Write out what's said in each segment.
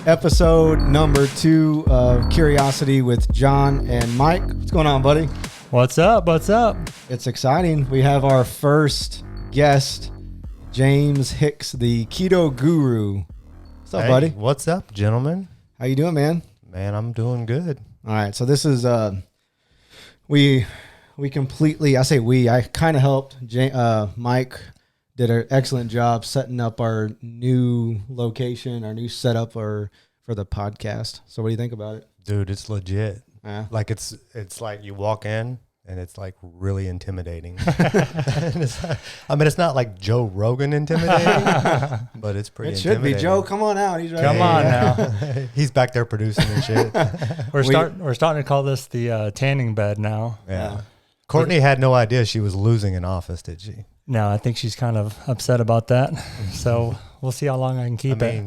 episode number 2 of Curiosity with Jon and Mike. What's going on, buddy? What's up? What's up? It's exciting. We have our first guest, James Hicks, the Keto Guru. What's up, buddy? What's up, gentlemen? How you doing, man? Man, I'm doing good. All right, so this is we completely, I kind of helped. Mike did an excellent job setting up our new location, our new setup for the podcast. So what do you think about it? Dude, it's legit. Yeah. Like it's like you walk in and it's like really intimidating. It's not like Joe Rogan intimidating, but it's pretty It should be. intimidating. Joe, come on out. He's right Come here. on now. He's back there producing and shit. We're starting to call this the tanning bed now. Yeah. Courtney had no idea she was losing an office, did she? No, I think she's kind of upset about that. So we'll see how long I can keep it.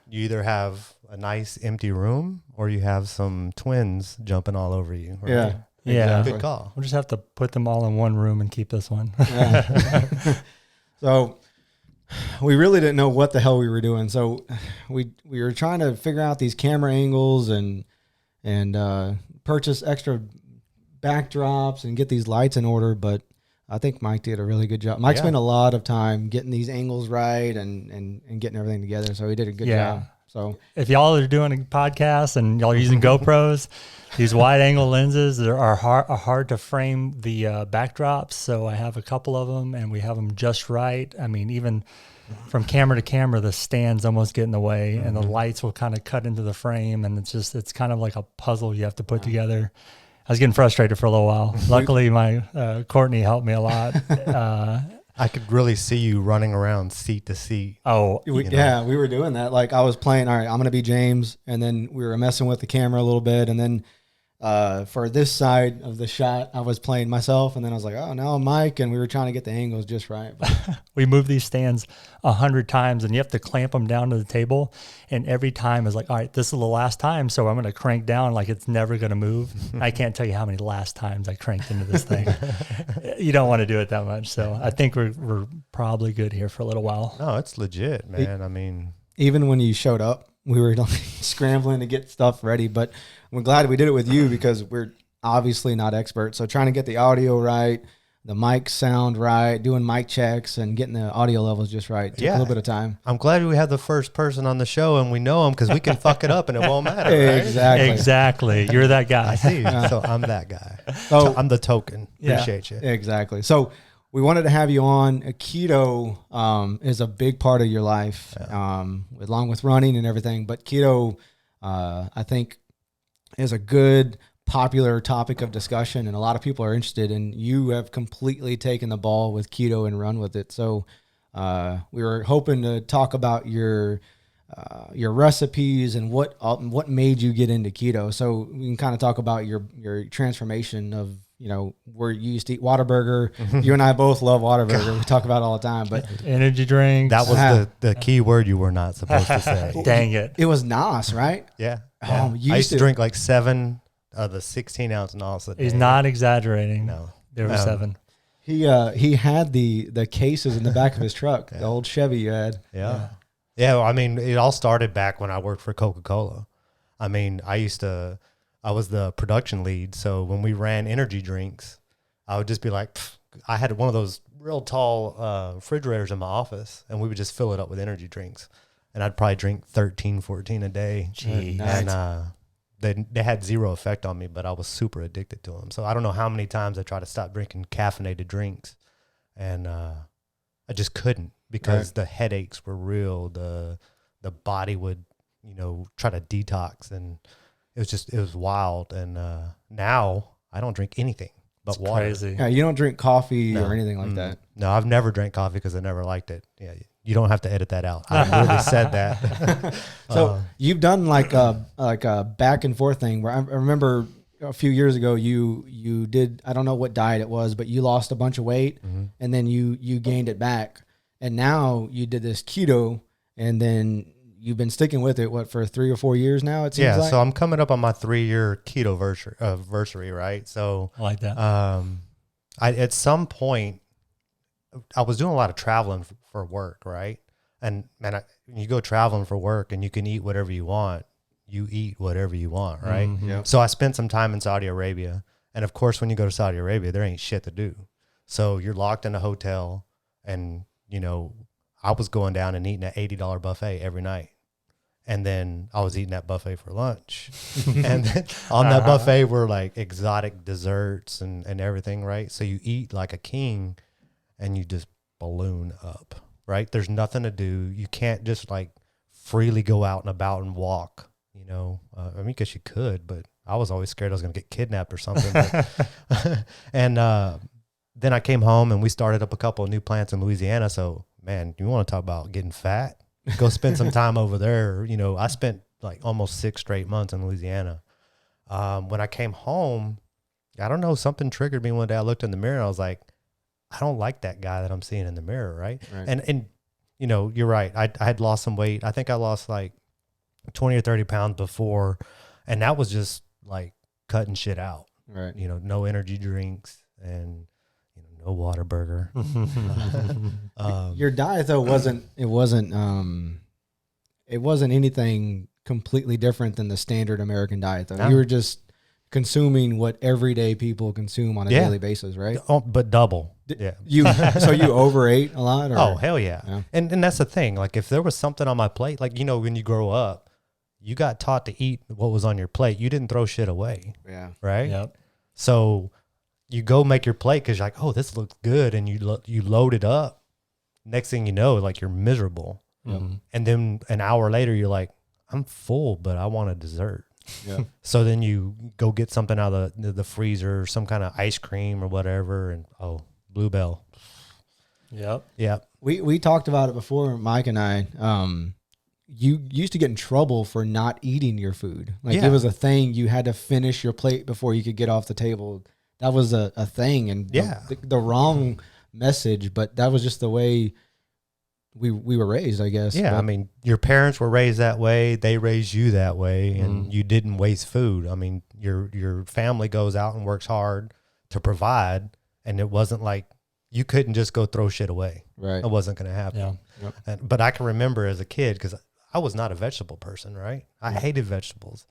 You either have a nice empty room or you have some twins jumping all over you. Right? Yeah. Yeah. Good call. We'll just have to put them all in one room and keep this one. Yeah. So we really didn't know what the hell we were doing. So we were trying to figure out these camera angles and purchase extra backdrops and get these lights in order. But I think Mike did a really good job. Mike spent a lot of time getting these angles right and getting everything together. So he did a good job. So if y'all are doing a podcast and y'all are using GoPros, these wide angle lenses are hard to frame the backdrops. So I have a couple of them and we have them just right. I mean, even from camera to camera, the stands almost get in the way and the lights will kind of cut into the frame. And it's kind of like a puzzle you have to put together. I was getting frustrated for a little while. Luckily, my Courtney helped me a lot. I could really see you running around seat to seat. Oh, we were doing that. Like I was playing, all right, I'm going to be James. And then we were messing with the camera a little bit. And then for this side of the shot, I was playing myself. And then I was like, oh, now I'm Mike. And we were trying to get the angles just right. We moved these stands 100 times and you have to clamp them down to the table. And every time is like, all right, this is the last time. So I'm going to crank down like it's never going to move. I can't tell you how many last times I cranked into this thing. You don't want to do it that much. So I think we're probably good here for a little while. No, it's legit, man. Even when you showed up, we were like scrambling to get stuff ready, but we're glad we did it with you because we're obviously not experts. So trying to get the audio right, the mic sound right, doing mic checks and getting the audio levels just right took a little bit of time. I'm glad we had the first person on the show and we know him because we can fuck it up and it won't matter. Right? Exactly. You're that guy. I see. So I'm that guy. So I'm the token. Appreciate you. Exactly. So we wanted to have you on. Keto is a big part of your life, along with running and everything. But keto, I think, is a good, popular topic of discussion, and a lot of people are interested. And you have completely taken the ball with keto and run with it. So we were hoping to talk about your recipes and what made you get into keto. So we can kind of talk about your transformation of, where you used to eat Whataburger. You and I both love Whataburger. We talk about it all the time, but energy drinks. That was the key word you were not supposed to say. Dang it. It was NOS, right? Yeah. Oh, I used to drink like 7 of the 16-ounce NOS a day. He's not exaggerating. No. There were 7. He had the cases in the back of his truck, the old Chevy you had. Yeah. Well, I mean, it all started back when I worked for Coca-Cola. I mean, I was the production lead, so when we ran energy drinks, I would just be like, I had one of those real tall refrigerators in my office, and we would just fill it up with energy drinks. And I'd probably drink 13, 14 a day. Jeez. And they had zero effect on me, but I was super addicted to them. So I don't know how many times I tried to stop drinking caffeinated drinks, and I just couldn't because the headaches were real. The body would, try to detox, and it was wild. And now I don't drink anything but water. Crazy. Yeah, you don't drink coffee or anything like that. No, I've never drank coffee because I never liked it. Yeah, you don't have to edit that out. I really said that. So you've done like a back and forth thing where I remember a few years ago you did, I don't know what diet it was, but you lost a bunch of weight and then you gained it back, and now you did this keto, and then you've been sticking with it, for 3 or 4 years now, it seems like? So I'm coming up on my 3-year keto versary, right? So I like that. At some point, I was doing a lot of traveling for work, right? And man, when you go traveling for work and you can eat whatever you want, you eat whatever you want, right? Mm-hmm. Yep. So I spent some time in Saudi Arabia. And of course, when you go to Saudi Arabia, there ain't shit to do. So you're locked in a hotel. And, you know, I was going down and eating an $80 buffet every night. And then I was eating that buffet for lunch. And then on that buffet were like exotic desserts and everything, right? So you eat like a king and you just balloon up, right? There's nothing to do. You can't just like freely go out and about and walk, you know. I mean, because you could, but I was always scared I was going to get kidnapped or something. And then I came home and we started up a couple of new plants in Louisiana. So, man, you want to talk about getting fat? Go spend some time over there. You know, I spent like almost 6 straight months in Louisiana. When I came home, I don't know, something triggered me one day. I looked in the mirror and I was like, I don't like that guy that I'm seeing in the mirror, right? And you know, you're right. I had lost some weight. I think I lost like 20 or 30 pounds before, and that was just like cutting shit out. Right. You know, no energy drinks and no water burger. Your diet though wasn't anything completely different than the standard American diet though. No. You were just consuming what everyday people consume on a daily basis, right? Oh, but double. So you overate a lot? Or? Oh, hell yeah. And that's the thing. Like if there was something on my plate, like, you know, when you grow up, you got taught to eat what was on your plate. You didn't throw shit away. Yeah. Right? Yep. So you go make your plate because you're like, oh, this looks good. And you load it up. Next thing you know, like you're miserable. Mm-hmm. And then an hour later, you're like, I'm full, but I want a dessert. Yeah. So then you go get something out of the freezer, some kind of ice cream or whatever. And Bluebell. Yep. Yeah. We talked about it before, Mike and I. You used to get in trouble for not eating your food. Like it was a thing. You had to finish your plate before you could get off the table. That was a thing. And the wrong message, but that was just the way we were raised, I guess. Yeah. But, I mean, your parents were raised that way. They raised you that way, and you didn't waste food. I mean, your family goes out and works hard to provide, and it wasn't like you couldn't just go throw shit away. right. It wasn't going to happen. Yeah. But I can remember as a kid, because I was not a vegetable person, right? I hated vegetables.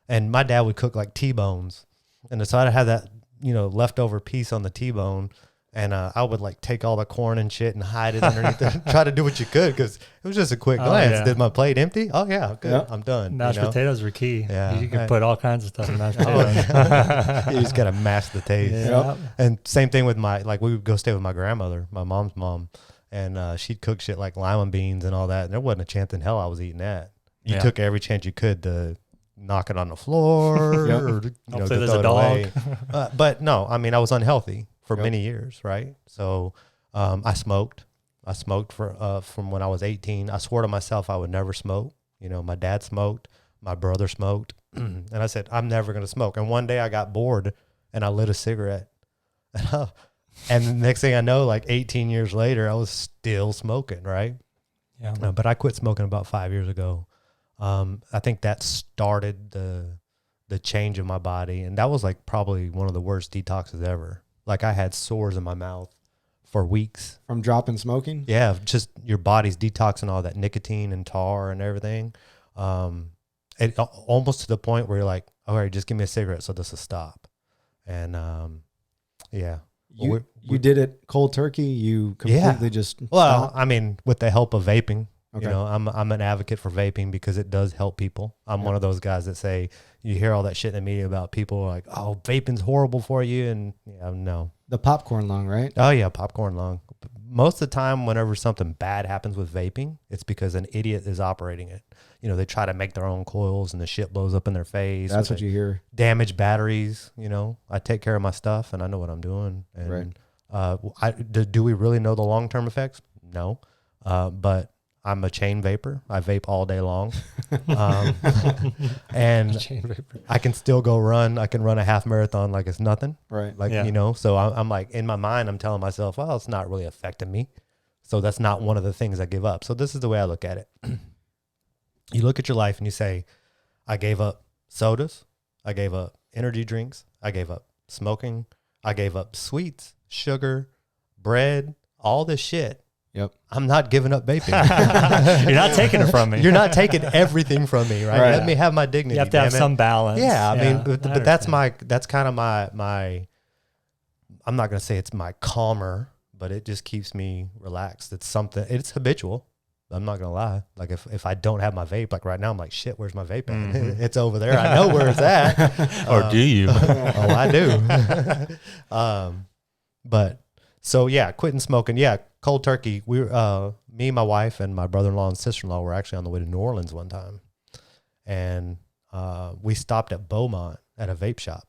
And my dad would cook like T-bones. And so I'd have that, leftover piece on the T-bone. And I would like take all the corn and shit and hide it underneath it. Try to do what you could, because it was just a quick glance. Yeah. Did my plate empty? Oh, yeah, good. Yep. I'm done. Mashed potatoes were key. Yeah. You could put all kinds of stuff in mashed potatoes. You just got to mask the taste. Yeah. And same thing with we would go stay with my grandmother, my mom's mom. And she'd cook shit like lima beans and all that. And there wasn't a chance in hell I was eating that. You took every chance you could to knock it on the floor or Hopefully to there's throw a it dog. away. But no, I mean, I was unhealthy for many years, right? So I smoked. I smoked from when I was 18. I swore to myself I would never smoke. My dad smoked. My brother smoked. And I said, I'm never going to smoke. And one day I got bored and I lit a cigarette. And the next thing I know, like 18 years later, I was still smoking, right? Yeah. But I quit smoking about 5 years ago. I think that started the change of my body. And that was like probably one of the worst detoxes ever. Like I had sores in my mouth for weeks. From dropping smoking? Yeah, just your body's detoxing all that nicotine and tar and everything. It almost to the point where you're like, all right, just give me a cigarette so this will stop. And yeah. You did it cold turkey? You completely just Well, I mean, with the help of vaping. Okay. I'm an advocate for vaping because it does help people. I'm one of those guys that say, you hear all that shit in the media about people like, oh, vaping's horrible for you. And no. The popcorn lung, right? Oh yeah, popcorn lung. Most of the time, whenever something bad happens with vaping, it's because an idiot is operating it. They try to make their own coils and the shit blows up in their face. That's what you hear. Damaged batteries. I take care of my stuff and I know what I'm doing. And do we really know the long-term effects? No. But I'm a chain vapor. I vape all day long. And I can still go run. I can run a half marathon like it's nothing. Right. So I'm like, in my mind, I'm telling myself, well, it's not really affecting me. So that's not one of the things I give up. So this is the way I look at it. You look at your life and you say, I gave up sodas. I gave up energy drinks. I gave up smoking. I gave up sweets, sugar, bread, all this shit. Yep. I'm not giving up vaping. You're not taking it from me. You're not taking everything from me, right? Right. Let me have my dignity. You have to have some balance. Yeah, I mean, but that's understand. that's kind of my. I'm not gonna say it's my calmer, but it just keeps me relaxed. It's something. It's habitual. I'm not gonna lie. Like if I don't have my vape, like right now, I'm like, shit, where's my vape at? It's over there. I know where it's at. Or do you? Oh, I do. But so yeah, quitting smoking. Yeah, cold turkey. We me, my wife, and my brother-in-law and sister-in-law were actually on the way to New Orleans one time, and we stopped at Beaumont at a vape shop.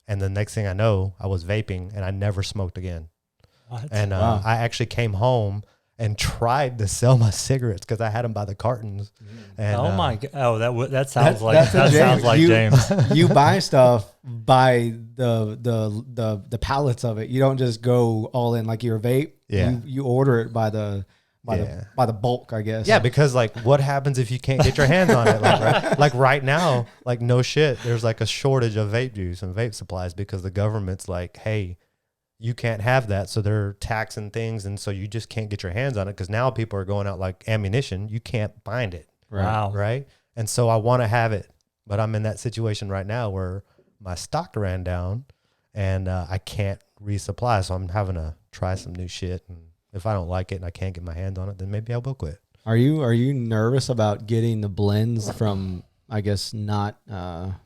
And the next thing I know, I was vaping, and I never smoked again. What? And Wow. I actually came home and tried to sell my cigarettes because I had them by the cartons. And, Oh my god! Oh, that sounds like that's that a sounds James. like You- James. You buy stuff by the pallets of it. You don't just go all in like your vape. Yeah. You order it by the Yeah. bulk, I guess. Yeah, because like, what happens if you can't get your hands on it? Like right now, like no shit, there's like a shortage of vape juice and vape supplies because the government's like, hey, you can't have that, so they're taxing things, and so you just can't get your hands on it because now people are going out like ammunition. You can't find it, Right. Wow. right? And so I want to have it, but I'm in that situation right now where my stock ran down, and I can't resupply, so I'm having to try some new shit. And if I don't like it and I can't get my hands on it, then maybe I will quit. Are you nervous about getting the blends from, I guess, not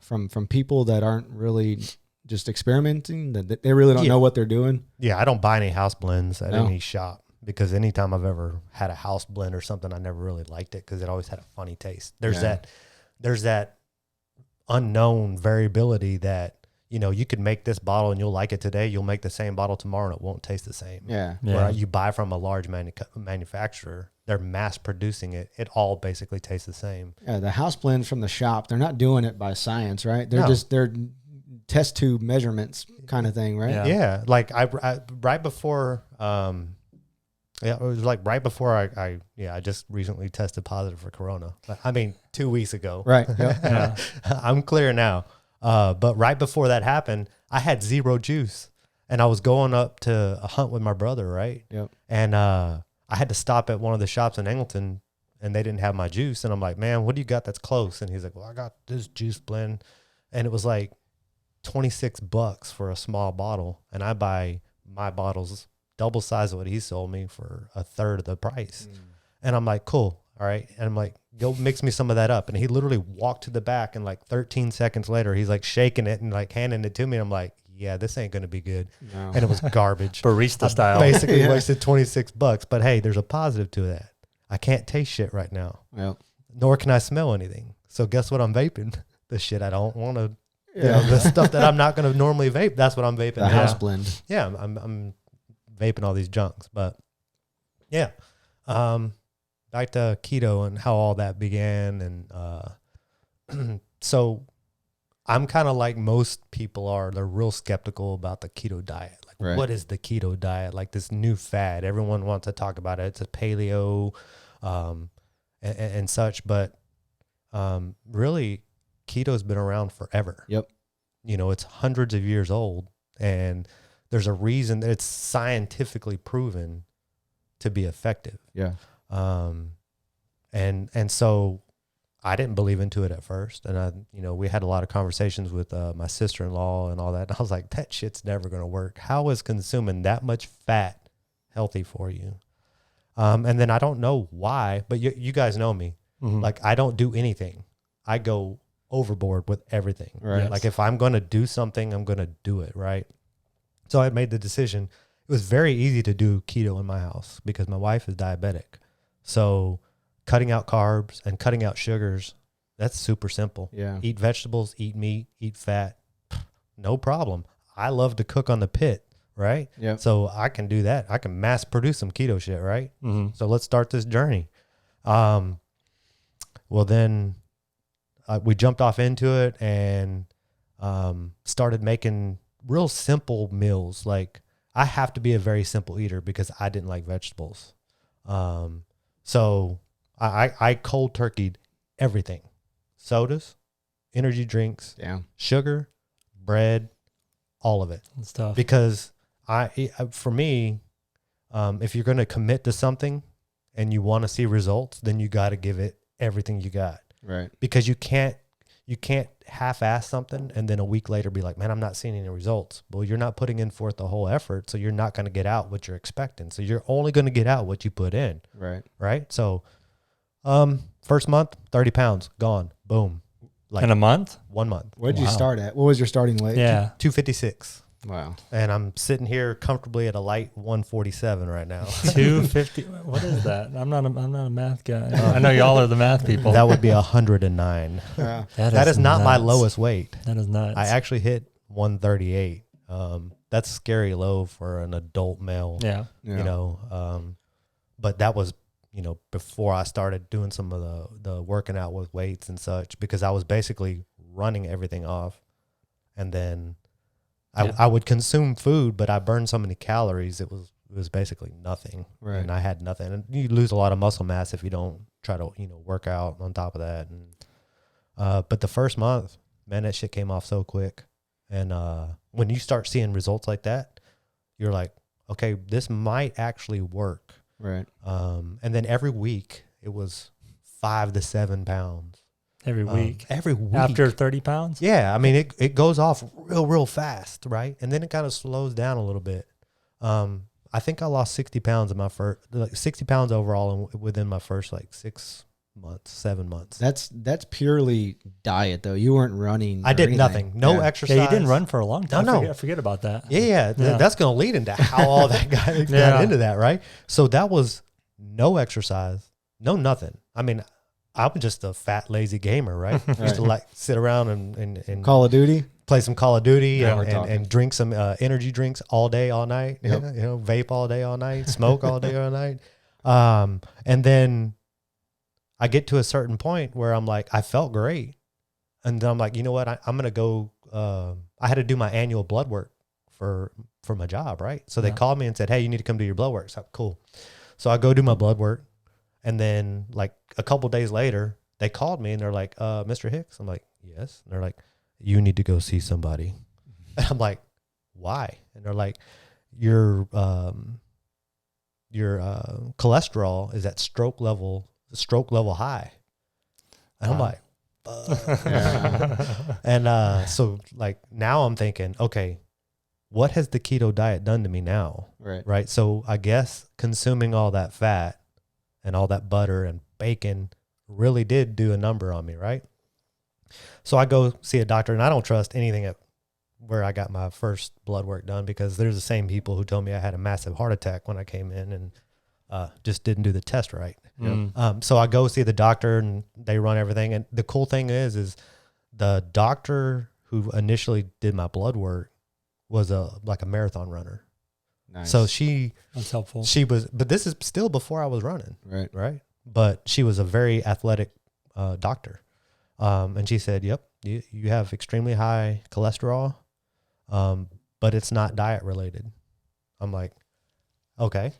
from people that aren't really just experimenting, that they really don't know what they're doing? Yeah, I don't buy any house blends at No. any shop because anytime I've ever had a house blend or something, I never really liked it because it always had a funny taste. There's that unknown variability that, you know, you could make this bottle and you'll like it today. You'll make the same bottle tomorrow and it won't taste the same. Yeah. Where you buy from a large manufacturer, they're mass producing it. It all basically tastes the same. Yeah, the house blends from the shop, they're not doing it by science, right? They're No. they're test tube measurements kind of thing, right? Yeah. Yeah, like I right before, it was like right before I just recently tested positive for Corona. I mean, 2 weeks ago. Right. Yep. Yeah. I'm clear now. But right before that happened, I had zero juice, and I was going up to a hunt with my brother, right? Yep. And I had to stop at one of the shops in Angleton, and they didn't have my juice. And I'm like, man, what do you got that's close? And he's like, well, I got this juice blend, and it was like $26 for a small bottle, and I buy my bottles double size of what he sold me for a third of the price. And I'm like, cool, all right. And I'm like, go mix me some of that up. And he literally walked to the back, and like 13 seconds later, he's like shaking it and like handing it to me. And I'm like, yeah, this ain't gonna be good. No. And it was garbage. Barista style. Basically Yeah. wasted $26. But hey, there's a positive to that. I can't taste shit right now, Yep. nor can I smell anything. So guess what I'm vaping? The shit I don't want to. You Yeah. know, the stuff that I'm not going to normally vape, that's what I'm vaping. The now. house blend. Yeah, I'm vaping all these junks, but yeah. Back to keto and how all that began, and so I'm kind of like most people are. They're real skeptical about the keto diet. Like, Right. what is the keto diet? Like this new fad. Everyone wants to talk about it. It's a paleo, and such, but really, keto's been around forever. Yep. You know, it's hundreds of years old, and there's a reason that it's scientifically proven to be effective. Yeah. And so I didn't believe into it at first. And we had a lot of conversations with my sister-in-law and all that. And I was like, that shit's never going to work. How is consuming that much fat healthy for you? And then I don't know why, but you guys know me. Mhm. Like, I don't do anything. I go overboard with everything. Right. Yes. Like, if I'm going to do something, I'm going to do it, right? So I made the decision. It was very easy to do keto in my house because my wife is diabetic. So cutting out carbs and cutting out sugars, that's super simple. Yeah. Eat vegetables, eat meat, eat fat, no problem. I love to cook on the pit, right? Yep. So I can do that. I can mass produce some keto shit, right? Mhm. So let's start this journey. Well, then we jumped off into it and started making real simple meals. Like, I have to be a very simple eater because I didn't like vegetables. So I cold turkeyed everything: sodas, energy drinks, Yeah. sugar, bread, all of it. And stuff. Because for me, If you're going to commit to something and you want to see results, then you got to give it everything you got. Right. Because you can't half-ass something and then a week later be like, man, I'm not seeing any results. Well, you're not putting in forth the whole effort, so you're not going to get out what you're expecting. So you're only going to get out what you put in. Right. Right. So, first month, 30 pounds gone. Boom. Like in a month? 1 month. Where'd you start at? What was your starting weight? Yeah. 256. Wow. And I'm sitting here comfortably at a light 147 right now. 250. What is that? I'm not a math guy. I know y'all are the math people. That would be 109. Yeah. That is not my lowest weight. That is nuts. I actually hit 138. That's scary low for an adult male. Yeah. You know, but that was, you know, before I started doing some of the working out with weights and such, because I was basically running everything off. And then I would consume food, but I burned so many calories, it was basically nothing. Right. And I had nothing. And you lose a lot of muscle mass if you don't try to, you know, work out on top of that. And but the first month, man, that shit came off so quick. And when you start seeing results like that, you're like, okay, this might actually work. Right. And then every week it was 5 to 7 pounds. Every week. Every week. After 30 pounds? Yeah. I mean, it goes off real fast, right? And then it kind of slows down a little bit. I think I lost 60 pounds in my first, like 60 pounds overall within my first like 7 months. That's purely diet though. You weren't running. I did anything. nothing. No exercise. Yeah, you didn't run for a long time. No. Forget about that. Yeah. That's going to lead into how all that got into that, right? So that was no exercise, no nothing. I mean, I'm just a fat, lazy gamer, right? Used to like sit around and Call of Duty, play some Call of Duty Yeah, and drink some energy drinks all day, all night. Yep. You know, vape all day, all night, smoke all day, all night. And then I get to a certain point where I'm like, I felt great. And then I'm like, you know what? I'm going to go. I had to do my annual blood work for my job, right? So they called me and said, hey, you need to come do your blood work. So cool. So I go do my blood work. And then like a couple days later, they called me and they're like, Mr. Hicks? I'm like, yes. And they're like, you need to go see somebody. And I'm like, why? And they're like, your cholesterol is at stroke level high. And I'm like, and so like now I'm thinking, okay, what has the keto diet done to me now? Right. So I guess consuming all that fat and all that butter and bacon really did do a number on me, right? So I go see a doctor, and I don't trust anything where I got my first blood work done, because there's the same people who told me I had a massive heart attack when I came in and just didn't do the test right. So I go see the doctor, and they run everything. And the cool thing is the doctor who initially did my blood work was like a marathon runner. Nice. So that's helpful. She was, but this is still before I was running. Right. But she was a very athletic doctor. And she said, yep, you have extremely high cholesterol, but it's not diet related. I'm like, okay.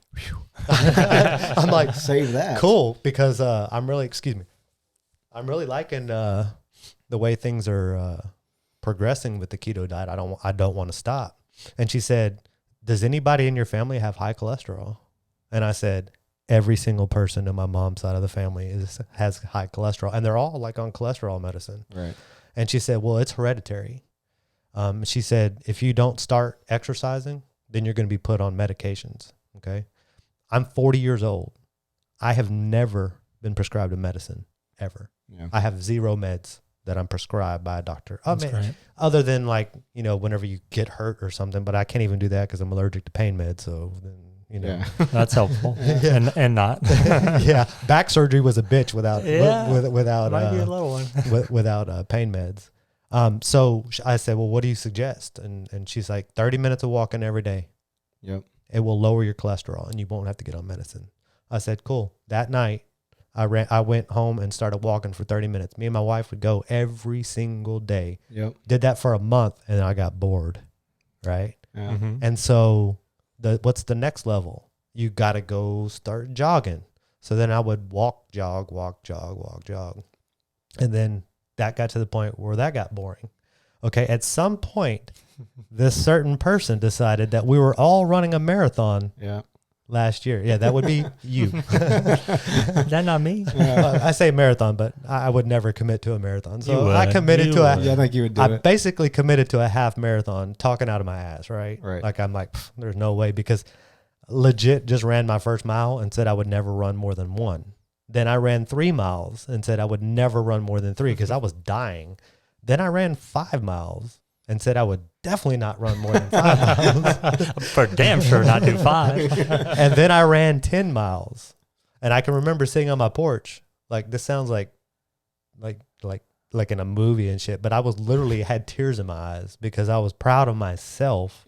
I'm like, save that. Cool. Because I'm really liking the way things are progressing with the keto diet. I don't want to stop. And she said, does anybody in your family have high cholesterol? And I said, every single person in my mom's side of the family has high cholesterol, and they're all like on cholesterol medicine. Right. And she said, well, it's hereditary. She said, if you don't start exercising, then you're going to be put on medications. Okay. I'm 40 years old. I have never been prescribed a medicine ever. Yeah. I have 0 meds that I'm prescribed by a doctor. That's great. Other than like, you know, whenever you get hurt or something, but I can't even do that because I'm allergic to pain meds. So then, you know, that's helpful. And not. Yeah. Back surgery was a bitch without might be a little one. without pain meds. So I said, well, what do you suggest? And she's like, 30 minutes of walking every day. Yep. It will lower your cholesterol and you won't have to get on medicine. I said, cool. That night I went home and started walking for 30 minutes. Me and my wife would go every single day. Yep. Did that for a month and I got bored. Right. Yeah. Mm-hmm. And so what's the next level? You got to go start jogging. So then I would walk, jog. And then that got to the point where that got boring. Okay. At some point, this certain person decided that we were all running a marathon. Yeah. last year. Yeah, that would be you. That not me. I say marathon, but I would never commit to a marathon. So I committed to I think you would do it. basically committed to a half marathon, talking out of my ass, right? Like I'm like, there's no way, because legit just ran my first mile and said I would never run more than one. Then I ran 3 miles and said I would never run more than 3 because I was dying. Then I ran 5 miles and said I would definitely not run more than 5 miles. For damn sure not do 5. And then I ran 10 miles. And I can remember sitting on my porch. Like, this sounds like in a movie and shit, but I was literally had tears in my eyes because I was proud of myself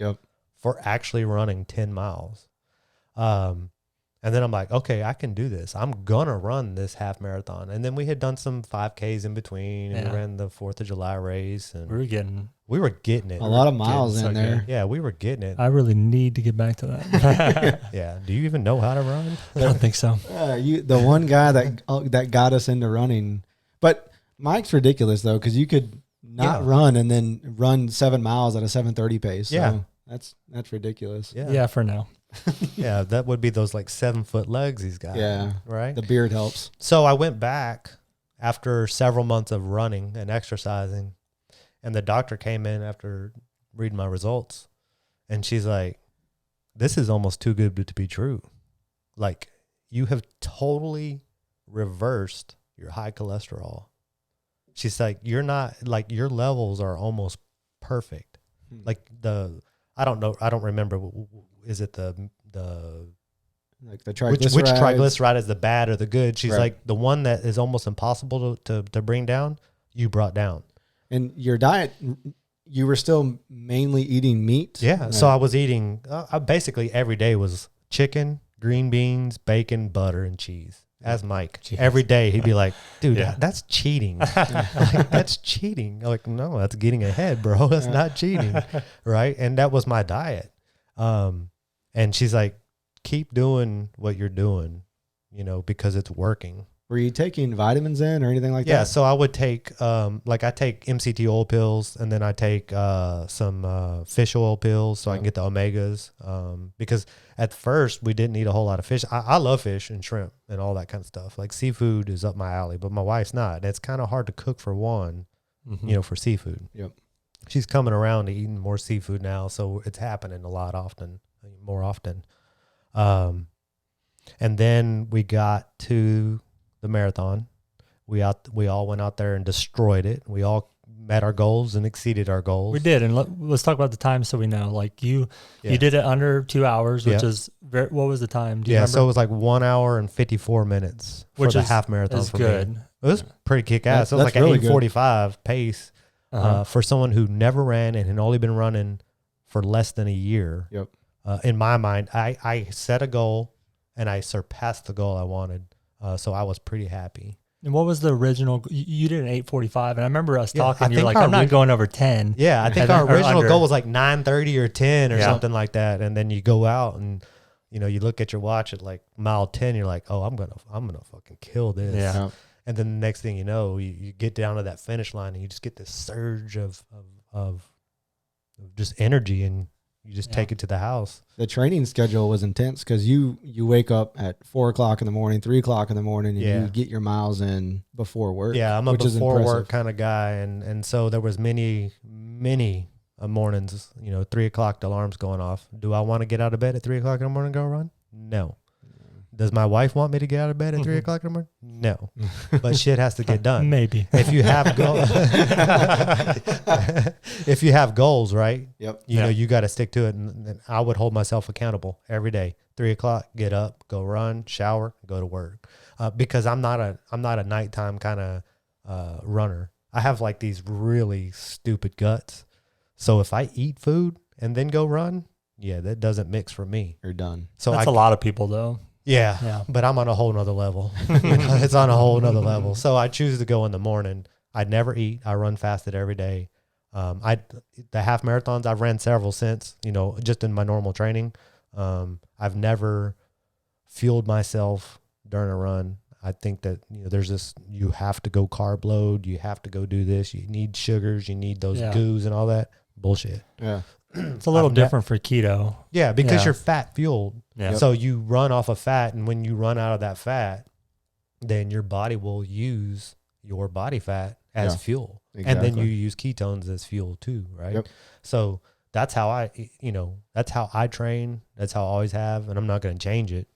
for actually running 10 miles. And then I'm like, okay, I can do this. I'm going to run this half marathon. And then we had done some 5Ks in between, and we ran the 4th of July race. And we were getting it. A lot of miles in there. Yeah, we were getting it. I really need to get back to that. Yeah. Do you even know how to run? I don't think so. The one guy that got us into running. But Mike's ridiculous, though, because you could not run and then run 7 miles at a 7:30 pace. So that's ridiculous. Yeah, for now. Yeah, that would be those like 7-foot legs he's got. Yeah. Right? The beard helps. So I went back after several months of running and exercising, and the doctor came in after reading my results, and she's like, this is almost too good to be true. Like, you have totally reversed your high cholesterol. She's like, you're not, like, your levels are almost perfect. Like I don't know. I don't remember. Is it the like the triglycerides? Which triglyceride is the bad or the good? She's like, the one that is almost impossible to bring down, you brought down. And your diet, you were still mainly eating meat? Yeah. So I was eating, basically every day was chicken, green beans, bacon, butter, and cheese. As Mike. Jeez. Every day he'd be like, dude, that's cheating. Like, that's cheating. I'm like, no, that's getting ahead, bro. That's not cheating. Right. And that was my diet. And she's like, keep doing what you're doing, because it's working. Were you taking vitamins in or anything like that? Yeah. So I would take, I take MCT oil pills, and then I take some fish oil pills so I can get the omegas. Because at first we didn't eat a whole lot of fish. I love fish and shrimp and all that kind of stuff. Like, seafood is up my alley, but my wife's not. And it's kind of hard to cook for one, for seafood. Yep. She's coming around to eating more seafood now, so it's happening more often. And then we got to the marathon. We all went out there and destroyed it. We all met our goals and exceeded our goals. We did, and let's talk about the time so we know. Like, you did it under 2 hours, which is what was the time? Do you remember? So it was like 1 hour and 54 minutes for the half marathon for good. me. It was pretty kick-ass. It was like an really 8:45 pace for someone who never ran and had only been running for less than a year. Yep. In my mind, I set a goal and I surpassed the goal I wanted. So I was pretty happy. And what was the original? You did an 8:45, and I remember us talking. You're like, I'm not going over 10. Yeah, I think our original goal was like 9:30 or 10 or something like that. And then you go out and you look at your watch at like mile 10. You're like, oh, I'm gonna fucking kill this. Yeah. And then the next thing you know, you get down to that finish line and you just get this surge of just energy, and you just take it to the house. The training schedule was intense because you wake up at 4 o'clock in the morning, 3 o'clock in the morning, and you get your miles in before work. Yeah, I'm a before work kind of guy, and so there was many mornings, 3 o'clock, the alarm's going off. Do I want to get out of bed at 3 o'clock in the morning and go run? No. Does my wife want me to get out of bed at 3 o'clock in the morning? No. But shit has to get done. Maybe. If you have goals, if you have goals, right? Yep. You got to stick to it. And I would hold myself accountable every day. 3 o'clock, get up, go run, shower, go to work. Because I'm not a nighttime kind of runner. I have like these really stupid guts. So if I eat food and then go run, that doesn't mix for me. You're done. So that's a lot of people though. Yeah, but I'm on a whole nother level. It's on a whole nother level. So I choose to go in the morning. I never eat. I run fasted every day. The half marathons, I've ran several since, just in my normal training. I've never fueled myself during a run. I think that, there's this, you have to go carb load. You have to go do this. You need sugars. You need those goos and all that. Bullshit. Yeah. It's a little different for keto. Yeah, because you're fat fueled. Yeah. So you run off of fat, and when you run out of that fat, then your body will use your body fat as fuel. Exactly. And then you use ketones as fuel too, right? Yep. So that's how that's how I train. That's how I always have, and I'm not going to change it.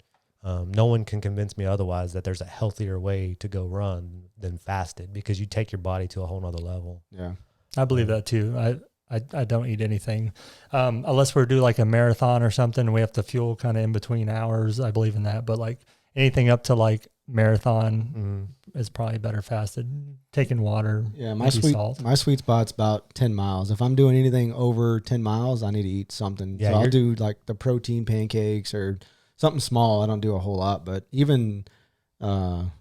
No one can convince me otherwise that there's a healthier way to go run than fasted, because you take your body to a whole nother level. Yeah. I believe that too. I don't eat anything unless we're doing like a marathon or something and we have to fuel kind of in between hours. I believe in that. But like anything up to like marathon is probably better fasted. Taking water. Yeah, my sweet spot's about 10 miles. If I'm doing anything over 10 miles, I need to eat something. Yeah, so I'll do like the protein pancakes or something small. I don't do a whole lot, but even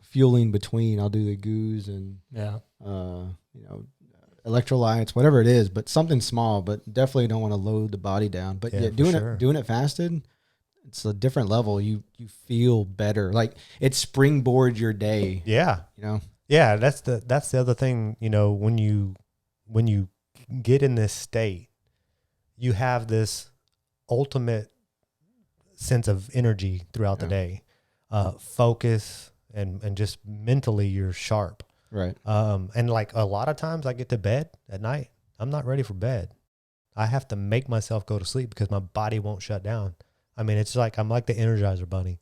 fueling between, I'll do the goos and electrolytes, whatever it is, but something small. But definitely don't want to load the body down. But doing it fasted, it's a different level. You feel better. Like it springboards your day. Yeah. Yeah, that's the other thing, when you get in this state, you have this ultimate sense of energy throughout the day. Focus and just mentally you're sharp. Right. And like a lot of times I get to bed at night, I'm not ready for bed. I have to make myself go to sleep because my body won't shut down. I mean, it's like I'm like the Energizer Bunny.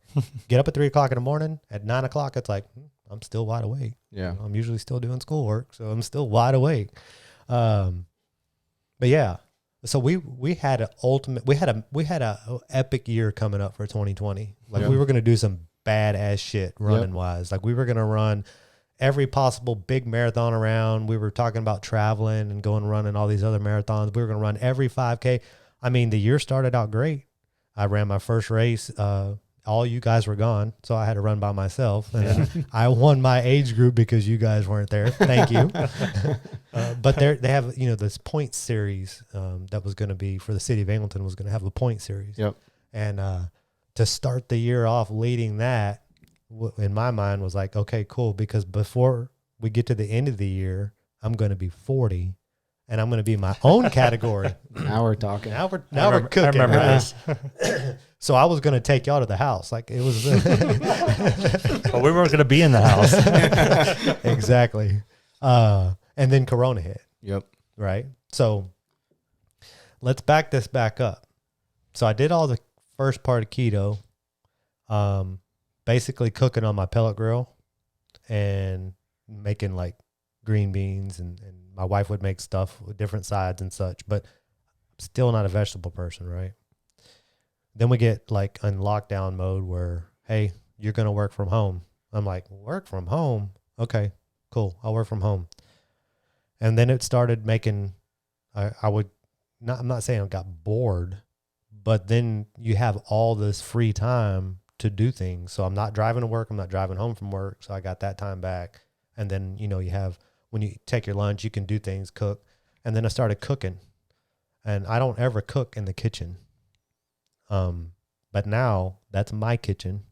Get up at 3 o'clock in the morning. At 9 o'clock, it's like I'm still wide awake. Yeah, I'm usually still doing schoolwork, so I'm still wide awake. But yeah, so we had a epic year coming up for 2020. Like we were gonna do some badass shit running wise. Like we were gonna run every possible big marathon around. We were talking about traveling and going running all these other marathons. We were gonna run every 5K. I mean, the year started out great. I ran my first race. All you guys were gone, so I had to run by myself. And I won my age group because you guys weren't there. Thank you. But they have, this point series that was going to be for the city of Angleton was going to have a point series. Yep. And to start the year off leading that, in my mind was like, okay, cool. Because before we get to the end of the year, I'm going to be 40. And I'm going to be my own category. Now we're talking. Now we're cooking. I remember this. So I was going to take y'all to the house. Like it was. But we weren't going to be in the house. Exactly. And then Corona hit. Yep. Right. So let's back this back up. So I did all the first part of keto, basically cooking on my pellet grill and making like green beans and my wife would make stuff with different sides and such, but I'm still not a vegetable person, right? Then we get like in lockdown mode where, hey, you're going to work from home. I'm like, work from home? Okay, cool. I'll work from home. And then it started making, I'm not saying I got bored, but then you have all this free time to do things. So I'm not driving to work. I'm not driving home from work. So I got that time back. And then, you have, when you take your lunch, you can do things, cook. And then I started cooking. And I don't ever cook in the kitchen. But now that's my kitchen.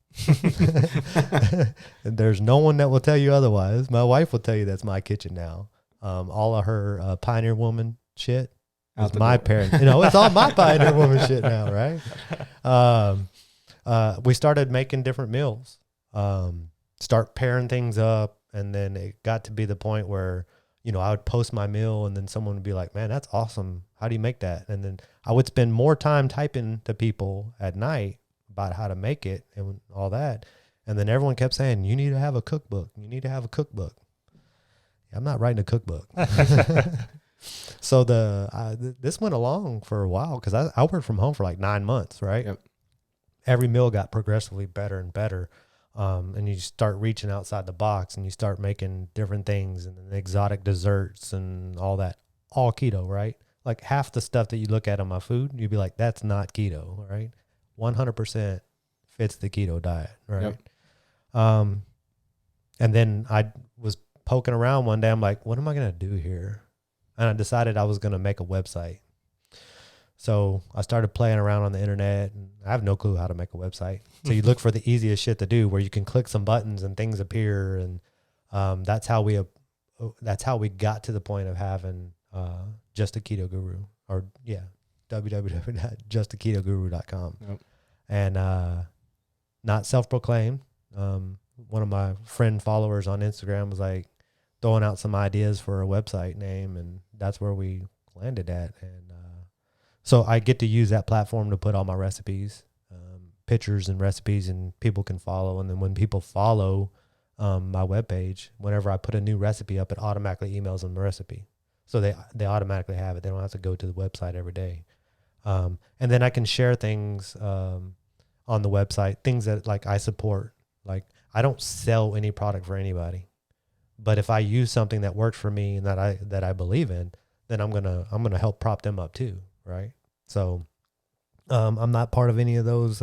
And there's no one that will tell you otherwise. My wife will tell you that's my kitchen now. All of her Pioneer Woman shit is my parents. It's all my Pioneer Woman shit now, right? We started making different meals, start pairing things up. And then it got to be the point where, I would post my meal and then someone would be like, man, that's awesome. How do you make that? And then I would spend more time typing to people at night about how to make it and all that. And then everyone kept saying, you need to have a cookbook. You need to have a cookbook. I'm not writing a cookbook. So this went along for a while because I worked from home for like 9 months, right? Yep. Every meal got progressively better and better. And you start reaching outside the box and you start making different things and exotic desserts and all that, all keto, right? Like half the stuff that you look at on my food, you'd be like, that's not keto, right? 100% fits the keto diet, right? Yep. And then I was poking around one day. I'm like, what am I going to do here? And I decided I was going to make a website. So I started playing around on the internet and I have no clue how to make a website. So you look for the easiest shit to do where you can click some buttons and things appear. And that's how we got to the point of having just a Keto Guru www.justaketoguru.com. Yep. And not self-proclaimed. One of my friend followers on Instagram was like throwing out some ideas for a website name, and that's where we landed at. And so I get to use that platform to put all my recipes, pictures and recipes, and people can follow. And then when people follow my webpage, whenever I put a new recipe up, it automatically emails them the recipe. So they automatically have it. They don't have to go to the website every day. And then I can share things on the website, things that like I support. Like I don't sell any product for anybody, but if I use something that works for me and that I believe in, then I'm gonna help prop them up too, right? So I'm not part of any of those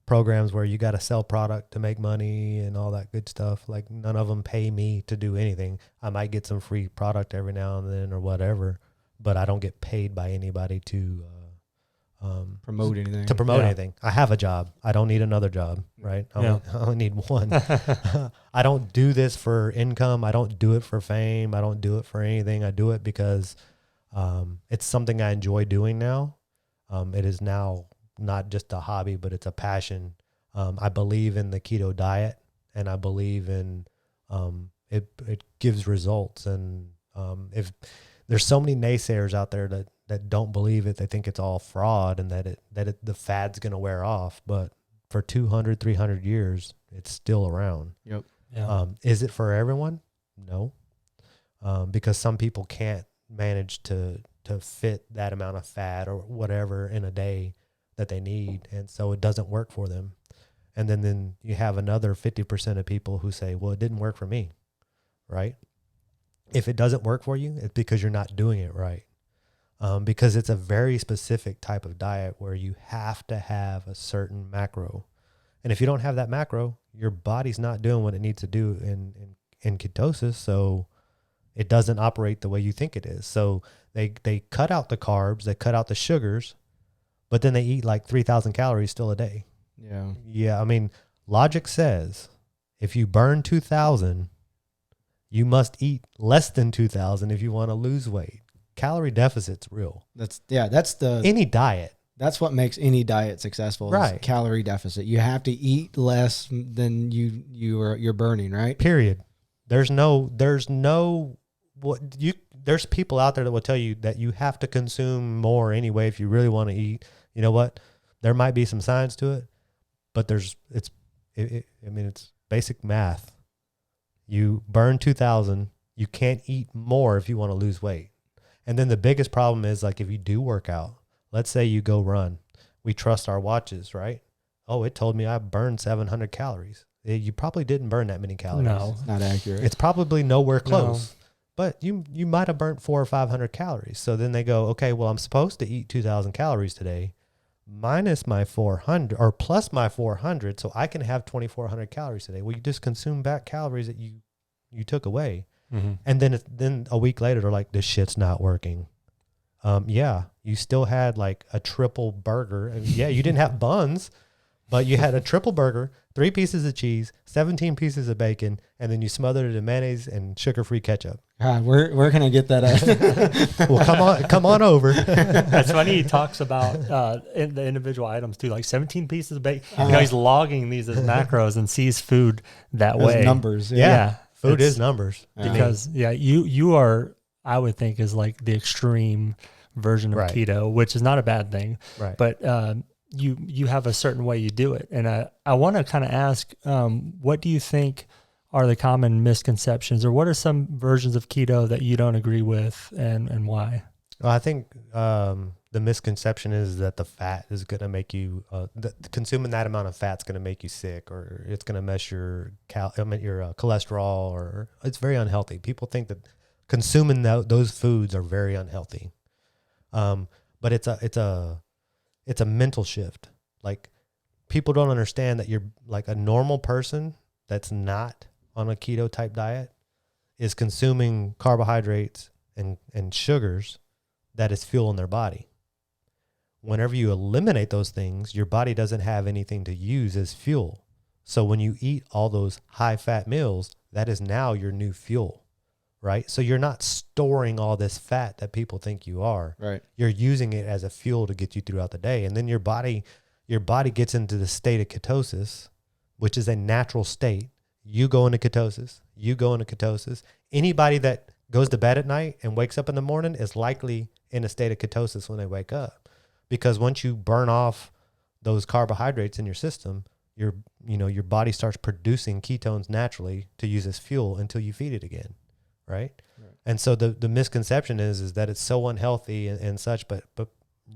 programs where you got to sell product to make money and all that good stuff. Like none of them pay me to do anything. I might get some free product every now and then or whatever, but I don't get paid by anybody to promote anything. To promote anything. I have a job. I don't need another job, right? I only need one. I don't do this for income. I don't do it for fame. I don't do it for anything. I do it because it's something I enjoy doing now. It is now not just a hobby, but it's a passion. I believe in the keto diet, and I believe in it gives results. And if there's so many naysayers out there that don't believe it, they think it's all fraud and that the fad's going to wear off. But for 200, 300 years, it's still around. Yep. Yeah. Is it for everyone? No. Because some people can't manage to fit that amount of fat or whatever in a day that they need. And so it doesn't work for them. And then you have another 50% of people who say, well, it didn't work for me, right? If it doesn't work for you, it's because you're not doing it right. Because it's a very specific type of diet where you have to have a certain macro. And if you don't have that macro, your body's not doing what it needs to do in ketosis. So it doesn't operate the way you think it is. So they cut out the carbs, they cut out the sugars, but then they eat like 3,000 calories still a day. Yeah. Yeah. I mean, logic says if you burn 2,000, you must eat less than 2,000 if you want to lose weight. Calorie deficit's real. That's Any diet. That's what makes any diet successful. Right. Is calorie deficit. You have to eat less than you're burning, right? Period. There's people out there that will tell you that you have to consume more anyway if you really want to eat. You know what? There might be some science to it, but it's basic math. You burn 2,000, you can't eat more if you want to lose weight. And then the biggest problem is like if you do work out, let's say you go run, we trust our watches, right? Oh, it told me I burned 700 calories. You probably didn't burn that many calories. No, It's not accurate. It's probably nowhere close. But you might have burnt 400 or 500 calories. So then they go, okay, well, I'm supposed to eat 2,000 calories today, minus my 400 or plus my 400, so I can have 2,400 calories today. Well, you just consume back calories that you took away. Mm-hmm. And then a week later, they're like, this shit's not working. Yeah, you still had like a triple burger. And yeah, you didn't have buns, but you had a triple burger, 3 pieces of cheese, 17 pieces of bacon, and then you smothered it in mayonnaise and sugar-free ketchup. God, where can I get that at? Well, come on over. That's funny. He talks about in the individual items too, like 17 pieces of bacon. He's logging these as macros and sees food that Those way. numbers. Yeah. Food is numbers. Because you are, I would think, is like the extreme version of Right. keto, which is not a bad thing. Right. But you have a certain way you do it, and I want to kind of ask, what do you think are the common misconceptions, or what are some versions of keto that you don't agree with, and why? Well, I think the misconception is that the fat is going to make you consuming that amount of fat's going to make you sick, or it's going to mess your cholesterol, or it's very unhealthy. People think that consuming those foods are very unhealthy, but it's a mental shift. Like people don't understand that you're like a normal person that's not on a keto type diet is consuming carbohydrates and sugars that is fuel in their body. Whenever you eliminate those things, your body doesn't have anything to use as fuel. So when you eat all those high fat meals, that is now your new fuel, right? So you're not storing all this fat that people think you are. Right. You're using it as a fuel to get you throughout the day. And then your body gets into the state of ketosis, which is a natural state. You go into ketosis. Anybody that goes to bed at night and wakes up in the morning is likely in a state of ketosis when they wake up. Because once you burn off those carbohydrates in your system, your body starts producing ketones naturally to use as fuel until you feed it again. Right. And so the misconception is that it's so unhealthy and such, but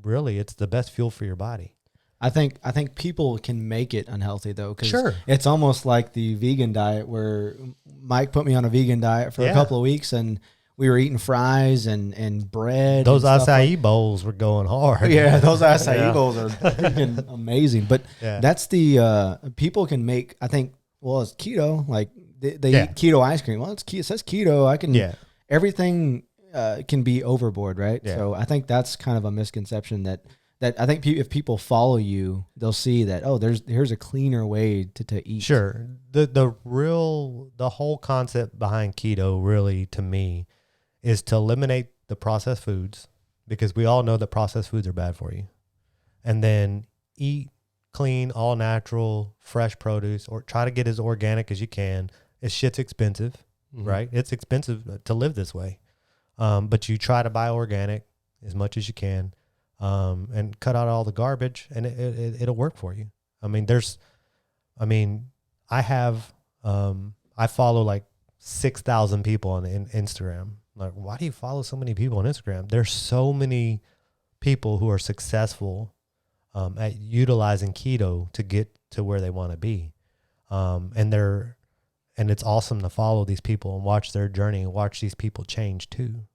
really it's the best fuel for your body. I think people can make it unhealthy though, because Sure. it's almost like the vegan diet where Mike put me on a vegan diet for a couple of weeks, and we were eating fries and bread. Those and acai bowls were going hard. Yeah, those acai bowls are freaking amazing. But that's the people can make. I think it's keto. Like they eat keto ice cream. Well, it says keto. I can everything can be overboard, right? Yeah. So I think that's kind of a misconception that I think if people follow you, they'll see that, here's a cleaner way to eat. Sure. The whole concept behind keto really, to me, is to eliminate the processed foods, because we all know that processed foods are bad for you. And then eat clean, all natural, fresh produce, or try to get as organic as you can. Shit's expensive, right? It's expensive to live this way. But you try to buy organic as much as you can. And cut out all the garbage, and it'll work for you. I follow like 6,000 people on Instagram. Like, why do you follow so many people on Instagram? There's so many people who are successful at utilizing keto to get to where they want to be. And it's awesome to follow these people and watch their journey and watch these people change too.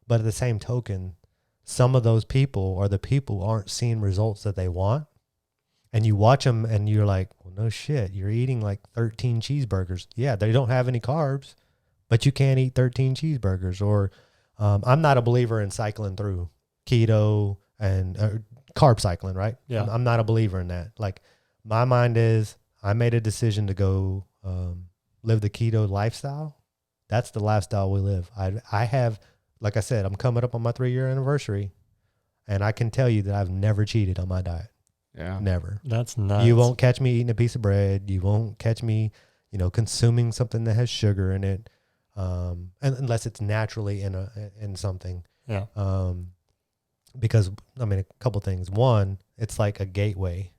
But at the same token, some of those people are the people who aren't seeing results that they want. And you watch them and you're like, well, no shit, you're eating like 13 cheeseburgers. Yeah, they don't have any carbs, but you can't eat 13 cheeseburgers. Or I'm not a believer in cycling through keto and carb cycling, right? Yeah. I'm not a believer in that. Like, my mind is, I made a decision to go live the keto lifestyle. That's the lifestyle we live. I have, like I said, I'm coming up on my 3-year anniversary, and I can tell you that I've never cheated on my diet. Yeah. Never. That's nuts. You won't catch me eating a piece of bread. You won't catch me, consuming something that has sugar in it. And unless it's naturally in something. Yeah. Because a couple things. One, it's like a gateway.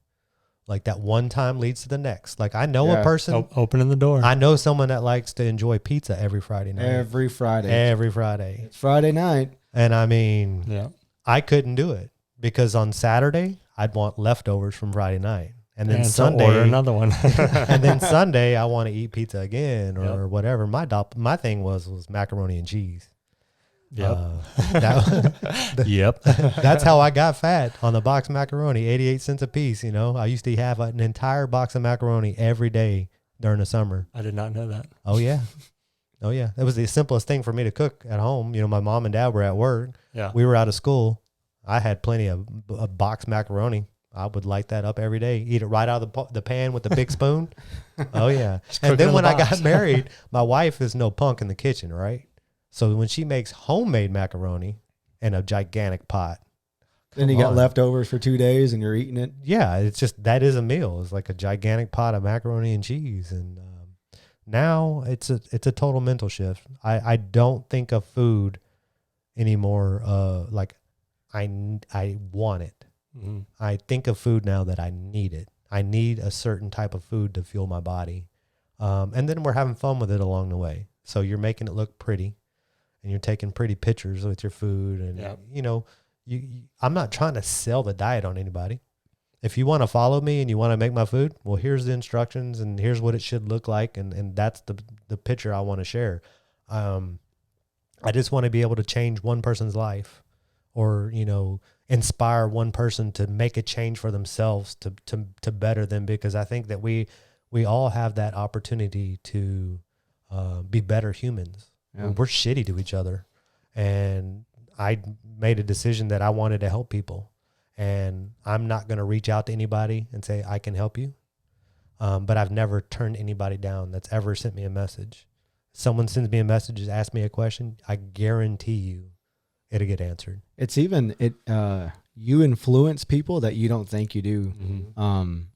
Like, that one time leads to the next. Like, I know a person opening the door. I know someone that likes to enjoy pizza every Friday night. Every Friday. It's Friday night. And I couldn't do it, because on Saturday I'd want leftovers from Friday night. And then Sunday, order another one. and then Sunday I want to eat pizza again or whatever. My thing was macaroni and cheese. Yep. Yep. That's how I got fat on the box macaroni, 88 cents a piece. I used to have an entire box of macaroni every day during the summer. I did not know that. Oh yeah. It was the simplest thing for me to cook at home. My mom and dad were at work. Yeah. We were out of school. I had plenty of box macaroni. I would light that up every day, eat it right out of the pan with a big spoon. Oh yeah. And then when I got married, my wife is no punk in the kitchen, right? So when she makes homemade macaroni in a gigantic pot, then you got leftovers for 2 days and you're eating it. Yeah, it's just, that is a meal. It's like a gigantic pot of macaroni and cheese. And now it's a total mental shift. I don't think of food anymore like I want it. Mm-hmm. I think of food now that I need it. I need a certain type of food to fuel my body. And then we're having fun with it along the way. So you're making it look pretty. And you're taking pretty pictures with your food. And, I'm not trying to sell the diet on anybody. If you want to follow me and you want to make my food, well, here's the instructions and here's what it should look like. And that's the picture I want to share. I just want to be able to change one person's life, or, inspire one person to make a change for themselves to better them. Because I think that we all have that opportunity to be better humans. Yeah. We're shitty to each other. And I made a decision that I wanted to help people. And I'm not going to reach out to anybody and say, I can help you. But I've never turned anybody down that's ever sent me a message someone sends me a message, asks me a question, I guarantee you it'll get answered. It's even you influence people that you don't think you do.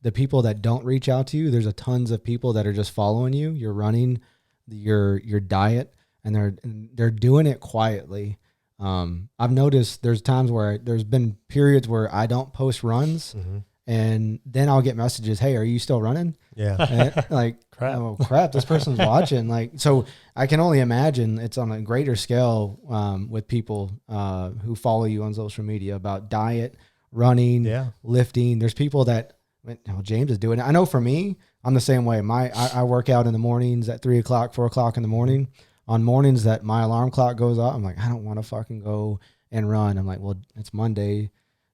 The people that don't reach out to you, there's a tons of people that are just following you. You're running your diet, and they're doing it quietly. I've noticed there's times where there's been periods where I don't post runs, and then I'll get messages, "Hey, are you still running?" Yeah. And like, Crap. oh crap, this person's watching. Like, so I can only imagine it's on a greater scale with people who follow you on social media about diet, running, lifting. There's people that, James is doing it. I know for me, I'm the same way. I work out in the mornings at 3 o'clock, 4 o'clock in the morning. On mornings that my alarm clock goes off, I'm like, I don't want to fucking go and run. I'm like, well, it's Monday.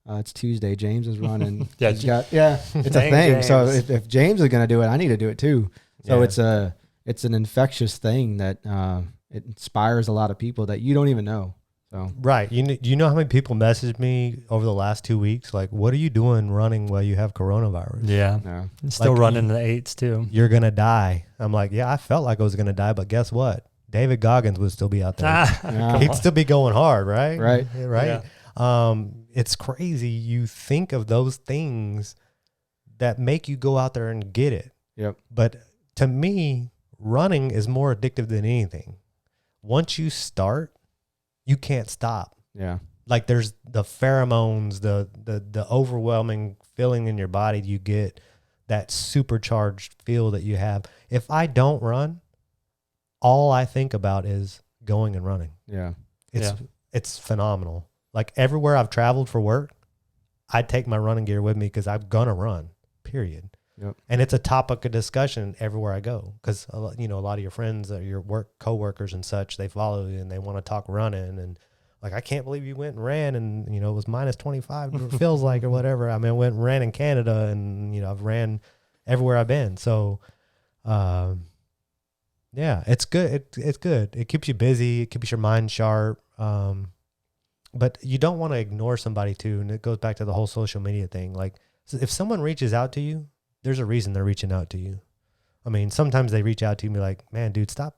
It's Tuesday. James is running. It's a thing. James. So if James is going to do it, I need to do it too. So it's an infectious thing that it inspires a lot of people that you don't even know. So right. You know how many people messaged me over the last 2 weeks? Like, what are you doing running while you have coronavirus? Yeah. Still like, running the 8s too. You're going to die. I'm like, yeah, I felt like I was going to die, but guess what? David Goggins would still be out there. He'd still be going hard, right? Right. Yeah. It's crazy. You think of those things that make you go out there and get it. Yep. But to me, running is more addictive than anything. Once you start, you can't stop. Yeah. Like there's the pheromones, the overwhelming feeling in your body you get, that supercharged feel that you have. If I don't run, all I think about is going and running. Yeah. It's phenomenal. Like everywhere I've traveled for work, I take my running gear with me because I'm going to run, period. Yep. And it's a topic of discussion everywhere I go because, a lot of your friends or your coworkers and such, they follow you and they want to talk running. And like, I can't believe you went and ran and, it was minus 25, it feels like, or whatever. I mean, I went and ran in Canada and, I've ran everywhere I've been. So, yeah, it's good. It's good. It keeps you busy. It keeps your mind sharp. But you don't want to ignore somebody too. And it goes back to the whole social media thing. Like if someone reaches out to you, there's a reason they're reaching out to you. I mean, sometimes they reach out to you and be like, man, dude, stop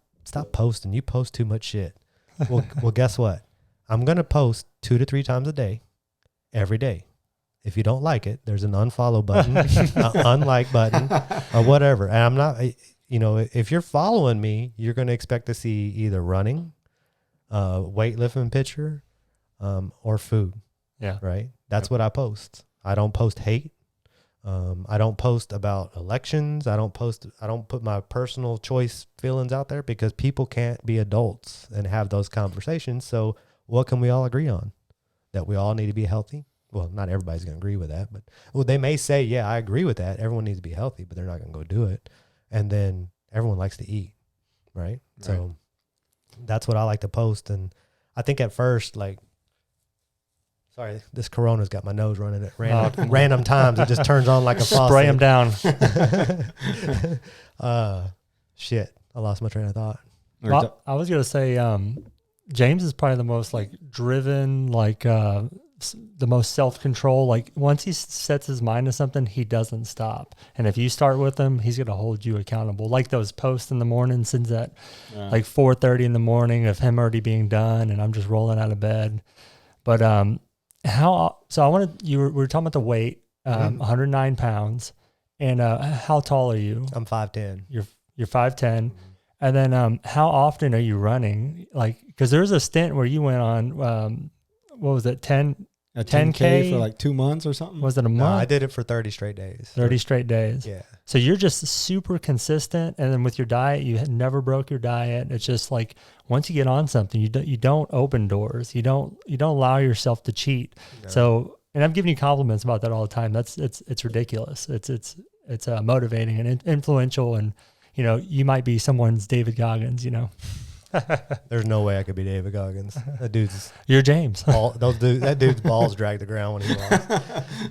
posting. You post too much shit. Well, guess what? I'm going to post 2 to 3 times a day, every day. If you don't like it, there's an unfollow button, unlike button, or whatever. And I'm not... if you're following me, you're going to expect to see either running, weightlifting picture, or food. Yeah. Right. That's what I post. I don't post hate. I don't post about elections. I don't put my personal choice feelings out there because people can't be adults and have those conversations. So what can we all agree on? That we all need to be healthy. Well, not everybody's going to agree with that, but they may say, yeah, I agree with that. Everyone needs to be healthy, but they're not going to go do it. And then everyone likes to eat, right? So that's what I like to post. And I think at first, sorry, this Corona's got my nose running at random times. It just turns on like a faucet. Spray them down. Shit, I lost my train of thought. Well, I was going to say, James is probably the most driven, the most self-control. Like once he sets his mind to something, he doesn't stop. And if you start with him, he's going to hold you accountable. Like those posts in the morning, since at 4:30 in the morning of him already being done and I'm just rolling out of bed. But we were talking about the weight, 109 pounds. And how tall are you? I'm 5'10". You're 5'10". And then how often are you running? Because there was a stint where you went on, what was it, 10K for 2 months or something? Was it a month? No, I did it for 30 straight days. 30 straight days. Yeah. So you're just super consistent. And then with your diet, you never broke your diet. It's just once you get on something, you don't open doors. You don't allow yourself to cheat. No. So, and I'm giving you compliments about that all the time. It's ridiculous. It's motivating and influential. And, you might be someone's David Goggins, There's no way I could be David Goggins. That dude's... You're James. That dude's balls drag the ground when he walks.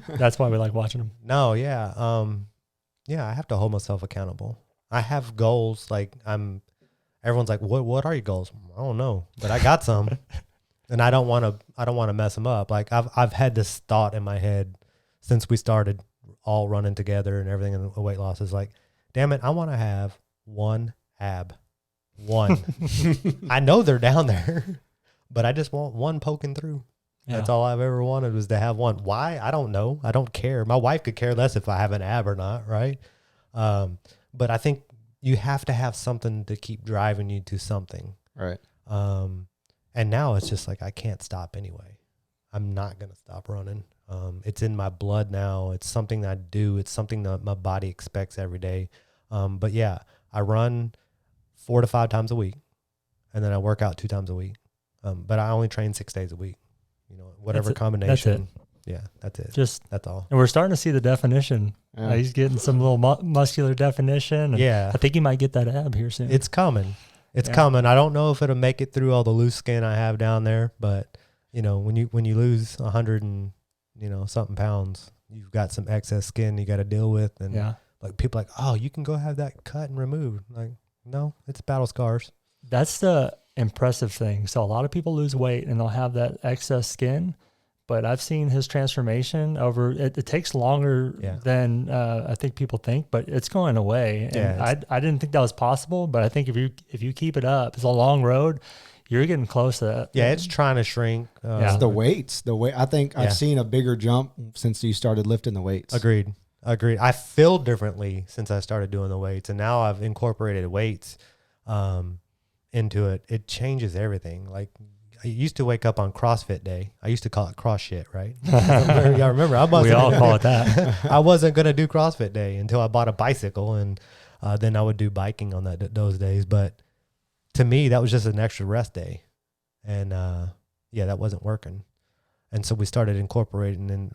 That's why we like watching him. No, yeah. I have to hold myself accountable. I have goals. Everyone's like, what are your goals? I don't know, but I got some. And I don't want to mess them up. I've had this thought in my head since we started all running together and everything in weight loss is damn it, I want to have one ab. One. I know they're down there, but I just want one poking through. Yeah. That's all I've ever wanted was to have one. Why? I don't know. I don't care. My wife could care less if I have an ab or not, right? But I think you have to have something to keep driving you to something. Right. And now it's just like I can't stop anyway. I'm not going to stop running. It's in my blood now. It's something that I do. It's something that my body expects every day. But yeah, I run 4 to 5 times a week, and then I work out 2 times a week. But I only train 6 days a week. You know, whatever combination. Yeah, that's it. That's all. And we're starting to see the definition. Yeah. He's getting some little muscular definition. And Yeah. I think he might get that ab here soon. It's coming. It's coming. I don't know if it'll make it through all the loose skin I have down there, but you know, when you lose 100 and something pounds, you've got some excess skin you got to deal with, and like people are like, oh, you can go have that cut and removed. Like, no, it's battle scars. That's the impressive thing. So a lot of people lose weight and they'll have that excess skin, but I've seen his transformation over. It takes longer than I think people think, but it's going away. And I didn't think that was possible, but I think if you keep it up, it's a long road. You're getting close to that. Yeah, it's trying to shrink. It's the weights. I think I've seen a bigger jump since you started lifting the weights. Agreed. I feel differently since I started doing the weights, and now I've incorporated weights into it. It changes everything. Like, I used to wake up on CrossFit day. I used to call it cross shit, right? I remember. We all call it that. I wasn't going to do CrossFit day until I bought a bicycle, and then I would do biking on those days. But to me, that was just an extra rest day. And that wasn't working. And so we started incorporating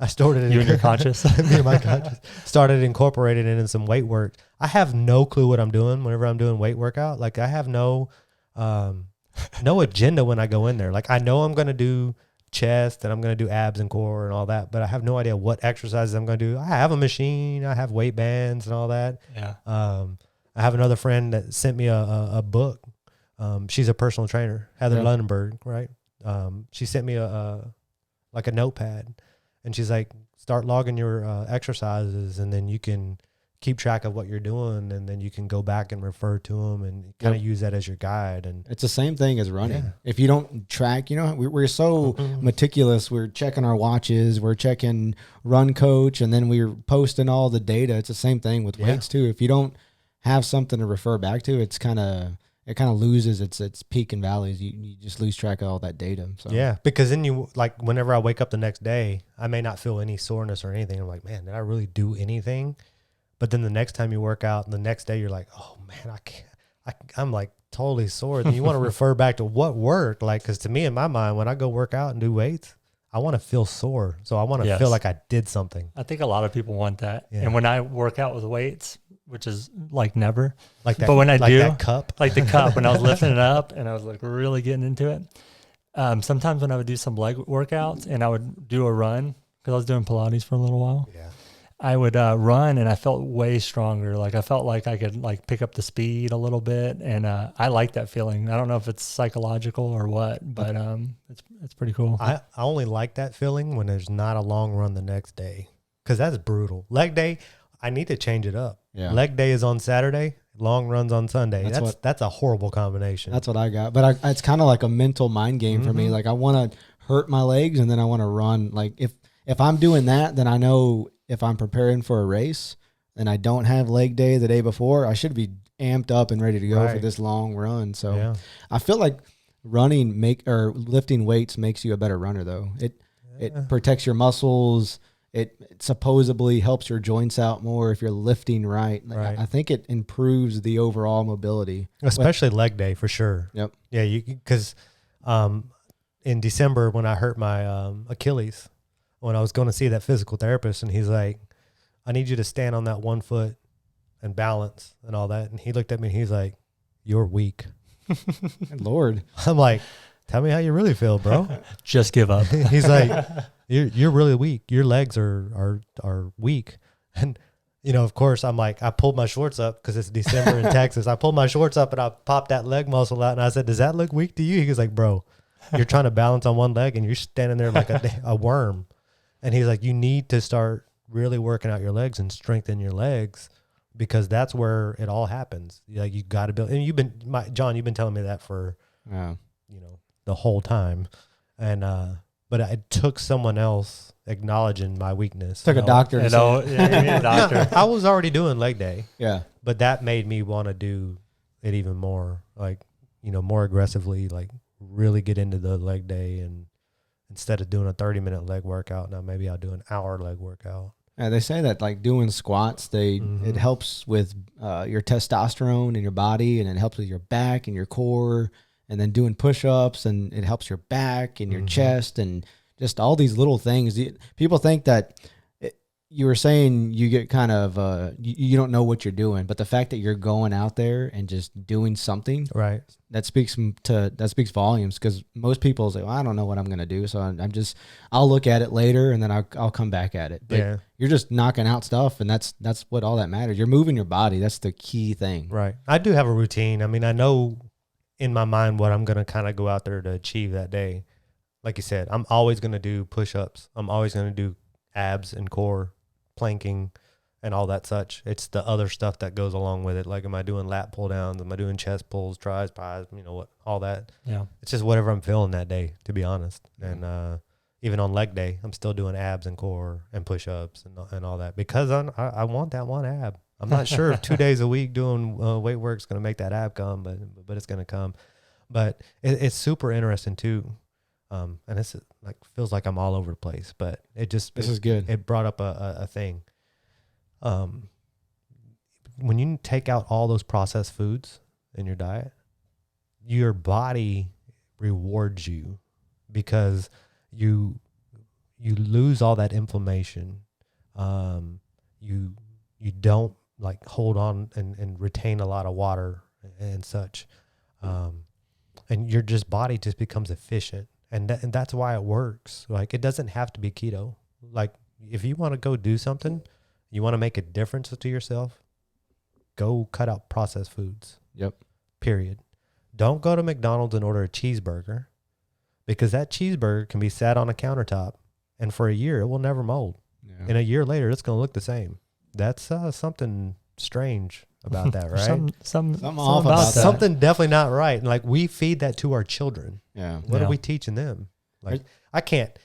I started you and your conscious. Me and my conscious started incorporating it in some weight work. I have no clue what I'm doing whenever I'm doing weight workout. Like, I have no agenda when I go in there. Like, I know I'm going to do chest and I'm going to do abs and core and all that, but I have no idea what exercises I'm going to do. I have a machine. I have weight bands and all that. Yeah. I have another friend that sent me a book. She's a personal trainer, Heather Lundenberg, right? She sent me a notepad, and she's like, start logging your exercises, and then you can keep track of what you're doing, and then you can go back and refer to them and kind of use that as your guide. And it's the same thing as running. Yeah. If you don't track, we're so meticulous. We're checking our watches, we're checking Run Coach, and then we're posting all the data. It's the same thing with weights too. If you don't have something to refer back to, it kind of loses its peak and valleys. You just lose track of all that data. So. Yeah, because then whenever I wake up the next day, I may not feel any soreness or anything. I'm like, man, did I really do anything? But then the next time you work out, and the next day you're like, oh man, I can't. I'm like totally sore. Then you want to refer back to what worked, like, because to me in my mind, when I go work out and do weights, I want to feel sore. So I want to feel like I did something. I think a lot of people want that. Yeah. And when I work out with weights, which is like never, like that, but when I do, that cup, like the cup, when I was lifting it up and I was like really getting into it. Sometimes when I would do some leg workouts and I would do a run, because I was doing Pilates for a little while. Yeah. I would run and I felt way stronger. Like, I felt like I could like pick up the speed a little bit, and I like that feeling. I don't know if it's psychological or what, but it's pretty cool. I only like that feeling when there's not a long run the next day, because that's brutal. Leg day, I need to change it up. Yeah. Leg day is on Saturday, long runs on Sunday. That's a horrible combination. That's what I got. But it's kind of like a mental mind game for me. Like, I want to hurt my legs and then I want to run. Like, if I'm doing that, then I know if I'm preparing for a race and I don't have leg day the day before, I should be amped up and ready to go for this long run. So I feel like lifting weights makes you a better runner though. It protects your muscles. It supposedly helps your joints out more if you're lifting right. I think it improves the overall mobility. Especially leg day for sure. Yep. Yeah, because in December when I hurt my Achilles, when I was going to see that physical therapist, and he's like, I need you to stand on that 1 foot and balance and all that. And he looked at me and he's like, you're weak. Lord. I'm like, tell me how you really feel, bro. Just give up. He's like, you're really weak. Your legs are weak. And, of course, I'm like, I pulled my shorts up because it's December in Texas. I pulled my shorts up and I popped that leg muscle out. And I said, does that look weak to you? He was like, bro, you're trying to balance on one leg and you're standing there like a worm. And he's like, you need to start really working out your legs and strengthen your legs because that's where it all happens. Like you got to build, and John, you've been telling me that for, the whole time. And, but it took someone else acknowledging my weakness. Took a doctor to say it. Yeah, you need a doctor. I was already doing leg day. Yeah. But that made me want to do it even more, like, more aggressively, like really get into the leg day. And instead of doing a 30-minute leg workout, now maybe I'll do an hour leg workout. Yeah, they say that like doing squats, it helps with your testosterone in your body, and it helps with your back and your core, and then doing push-ups, and it helps your back and your chest, and just all these little things. People think that you were saying you get kind of you don't know what you're doing, but the fact that you're going out there and just doing something, right, that speaks volumes, because most people say, well, I don't know what I'm going to do, so I'll look at it later, and then I'll come back at it. But you're just knocking out stuff, and that's what all that matters. You're moving your body. That's the key thing. Right. I do have a routine. I mean, I know in my mind what I'm going to kind of go out there to achieve that day. Like you said, I'm always going to do push-ups. I'm always going to do abs and core, planking, and all that such. It's the other stuff that goes along with it. Like, am I doing lat pull downs? Am I doing chest pulls, tries, pies, what, all that. Yeah. It's just whatever I'm feeling that day, to be honest. And even on leg day, I'm still doing abs and core and push-ups and all that, because I want that one ab. I'm not sure if 2 days a week doing weight work is going to make that ab come, but it's going to come. But it's super interesting too. And it's like, feels like I'm all over the place, but this is good. It brought up a thing. When you take out all those processed foods in your diet, your body rewards you, because you lose all that inflammation. You don't like hold on and retain a lot of water and such. And your body just becomes efficient. And that's why it works. Like, it doesn't have to be keto. Like, if you want to go do something, you want to make a difference to yourself, go cut out processed foods. Yep. Period. Don't go to McDonald's and order a cheeseburger, because that cheeseburger can be sat on a countertop, and for a year it will never mold. Yeah. And a year later it's going to look the same. That's something strange about that, right? Something off about that. Something definitely not right. And like, we feed that to our children. Yeah. What are we teaching them? Like, I can't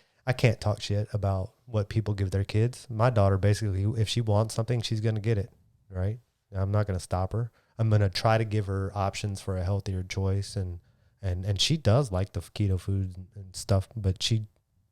talk shit about what people give their kids. My daughter, basically, if she wants something, she's going to get it, right? I'm not going to stop her. I'm going to try to give her options for a healthier choice. And she does like the keto food and stuff, but she's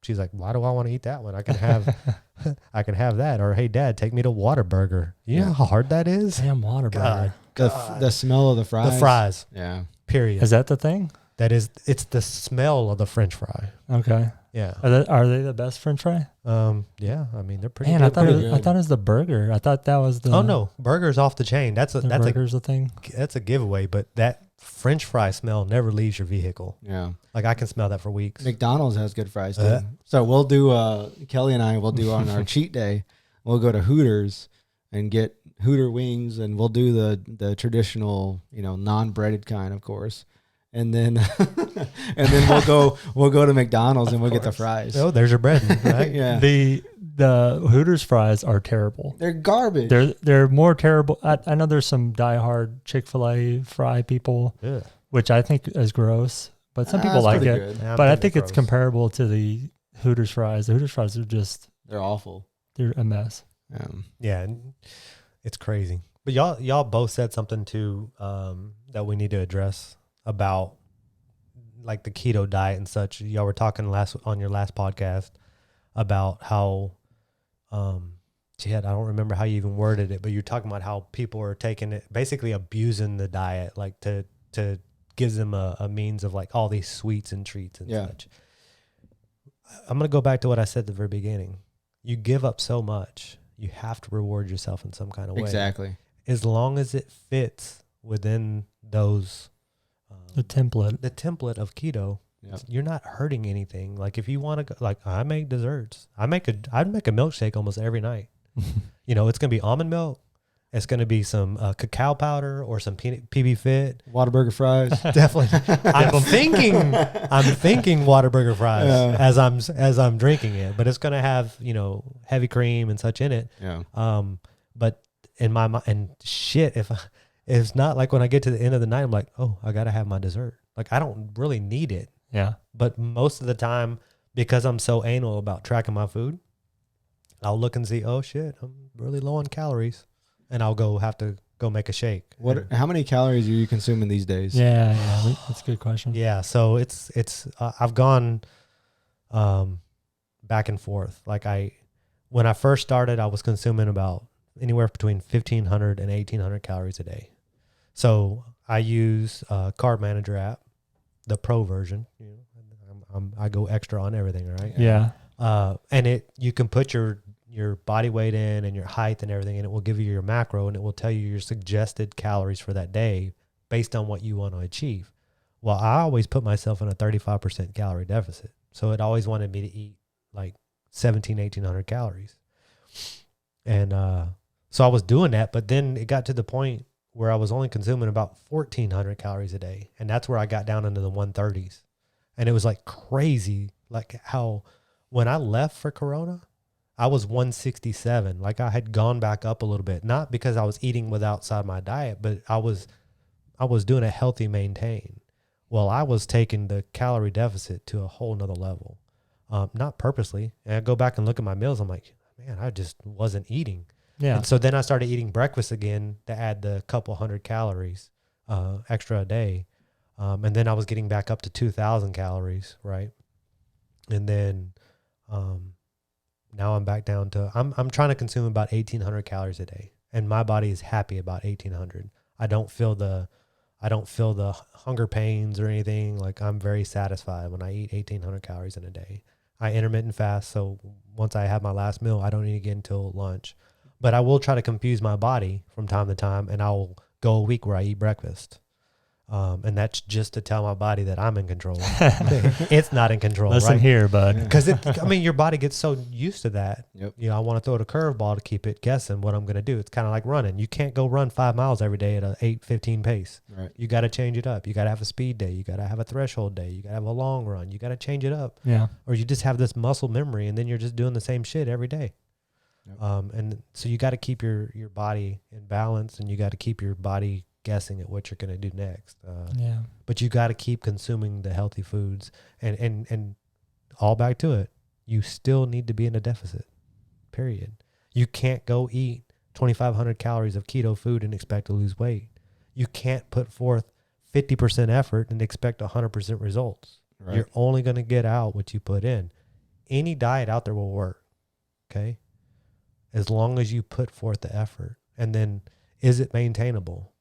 like, why do I want to eat that one? I can have that. Or, hey, Dad, take me to Whataburger. You know how hard that is? Damn, Whataburger. The smell of the fries. The fries. Yeah. Period. Is that the thing? It's the smell of the French fry. Okay. Yeah. Are they the best French fry? Yeah. I mean, they're pretty. Man, good. I thought it was the burger. I thought that was the. Oh no, burger's off the chain. That's a thing. That's a giveaway. But that French fry smell never leaves your vehicle. Yeah. Like, I can smell that for weeks. McDonald's has good fries too. So we'll do. Kelly and I will do on our cheat day. We'll go to Hooters and get Hooter wings, and we'll do the traditional, non-breaded kind, of course. And then we'll go to McDonald's and we'll get the fries. Oh, there's your bread, right? Yeah. The Hooters fries are terrible. They're garbage. They're more terrible. I know there's some diehard Chick-fil-A fry people, which I think is gross, but some people like it. Yeah, but I think it's comparable to the Hooters fries. The Hooters fries are they're awful. They're a mess. Yeah, it's crazy. But y'all both said something too that we need to address about, like, the keto diet and such. Y'all were talking on your last podcast about how, I don't remember how you even worded it, but you're talking about how people are taking it, basically abusing the diet, like to gives them a means of, like, all these sweets and treats and such. I'm going to go back to what I said at the very beginning. You give up so much, you have to reward yourself in some kind of way. Exactly. As long as it fits within those, the template of keto, you're not hurting anything. Like, if you want to go, like, I make desserts. I'd make a milkshake almost every night. It's going to be almond milk. It's going to be some cacao powder or some PB Fit. Whataburger fries. Definitely. I'm thinking Whataburger fries as I'm drinking it, but it's going to have, heavy cream and such in it. Yeah. But in my mind, and shit, if it's not like when I get to the end of the night, I'm like, oh, I got to have my dessert. Like, I don't really need it. Yeah. But most of the time, because I'm so anal about tracking my food, I'll look and see, oh shit, I'm really low on calories. And I'll have to go make a shake. How many calories are you consuming these days? Yeah. That's a good question. Yeah. So it's I've gone back and forth. Like when I first started, I was consuming about anywhere between 1,500 and 1,800 calories a day. So I use a Carb Manager app, the pro version. I go extra on everything, right? Yeah. And you can put your body weight in and your height and everything, and it will give you your macro, and it will tell you your suggested calories for that day based on what you want to achieve. Well, I always put myself in a 35% calorie deficit. So it always wanted me to eat like 1,800 calories. And so I was doing that, but then it got to the point where I was only consuming about 1,400 calories a day. And that's where I got down into the 130s. And it was like crazy, like how when I left for Corona, I was 167. Like I had gone back up a little bit, not because I was eating outside my diet, but I was doing a healthy maintain. Well, I was taking the calorie deficit to a whole nother level, not purposely. And I go back and look at my meals. I'm like, man, I just wasn't eating. Yeah. And so then I started eating breakfast again to add the couple hundred calories extra a day. And then I was getting back up to 2,000 calories, right? And then now I'm back down to, I'm trying to consume about 1,800 calories a day. And my body is happy about 1,800. I don't feel the hunger pains or anything. Like I'm very satisfied when I eat 1,800 calories in a day. I intermittent fast. So once I have my last meal, I don't eat again until lunch. But I will try to confuse my body from time to time, and I'll go a week where I eat breakfast. And that's just to tell my body that I'm in control. It's not in control. Listen right? here, bud. Because your body gets so used to that. Yep. I want to throw it a curveball to keep it guessing what I'm going to do. It's kind of like running. You can't go run 5 miles every day at a 8:15 pace. Right. You got to change it up. You got to have a speed day. You got to have a threshold day. You got to have a long run. You got to change it up. Yeah. Or you just have this muscle memory, and then you're just doing the same shit every day. Yep. And so you got to keep your body in balance, and you got to keep your body guessing at what you're going to do next. Yeah. But you got to keep consuming the healthy foods, and all back to it. You still need to be in a deficit, period. You can't go eat 2,500 calories of keto food and expect to lose weight. You can't put forth 50% effort and expect 100% results. Right. You're only going to get out what you put in. Any diet out there will work. Okay. As long as you put forth the effort. And then is it maintainable?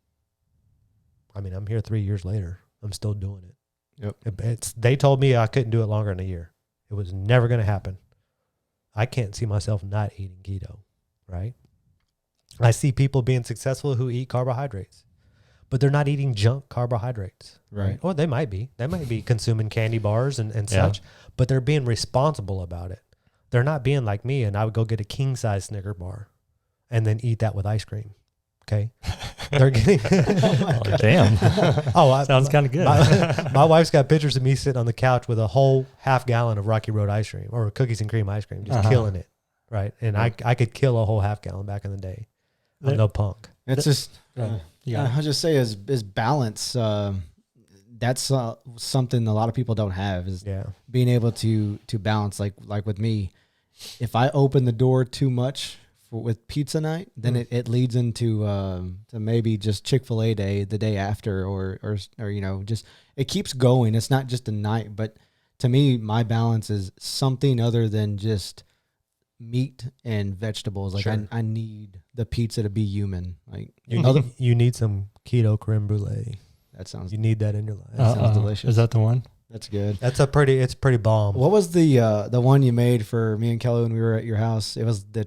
I mean, I'm here 3 years later. I'm still doing it. Yep. They told me I couldn't do it longer than a year. It was never going to happen. I can't see myself not eating keto, right? I see people being successful who eat carbohydrates, but they're not eating junk carbohydrates. Right. Or they might be. They might be consuming candy bars and such, but they're being responsible about it. They're not being like me, and I would go get a king-size Snicker bar and then eat that with ice cream. Okay. They're getting Damn. Sounds kind of good. My wife's got pictures of me sitting on the couch with a whole half gallon of Rocky Road ice cream or cookies and cream ice cream, just killing it. Right. And I could kill a whole half gallon back in the day. I'm no punk. It's just, I'll just say is balance. That's something a lot of people don't have is being able to balance. Like with me, if I open the door too much with pizza night, then it leads into to maybe just Chick-fil-A day the day after, or just it keeps going. It's not just a night, but to me, my balance is something other than just meat and vegetables. Like I need the pizza to be human. Like you need some keto creme brulee. That sounds. You need that in your life. That sounds delicious. Is that the one? That's good. It's pretty bomb. What was the one you made for me and Kelly when we were at your house? It was the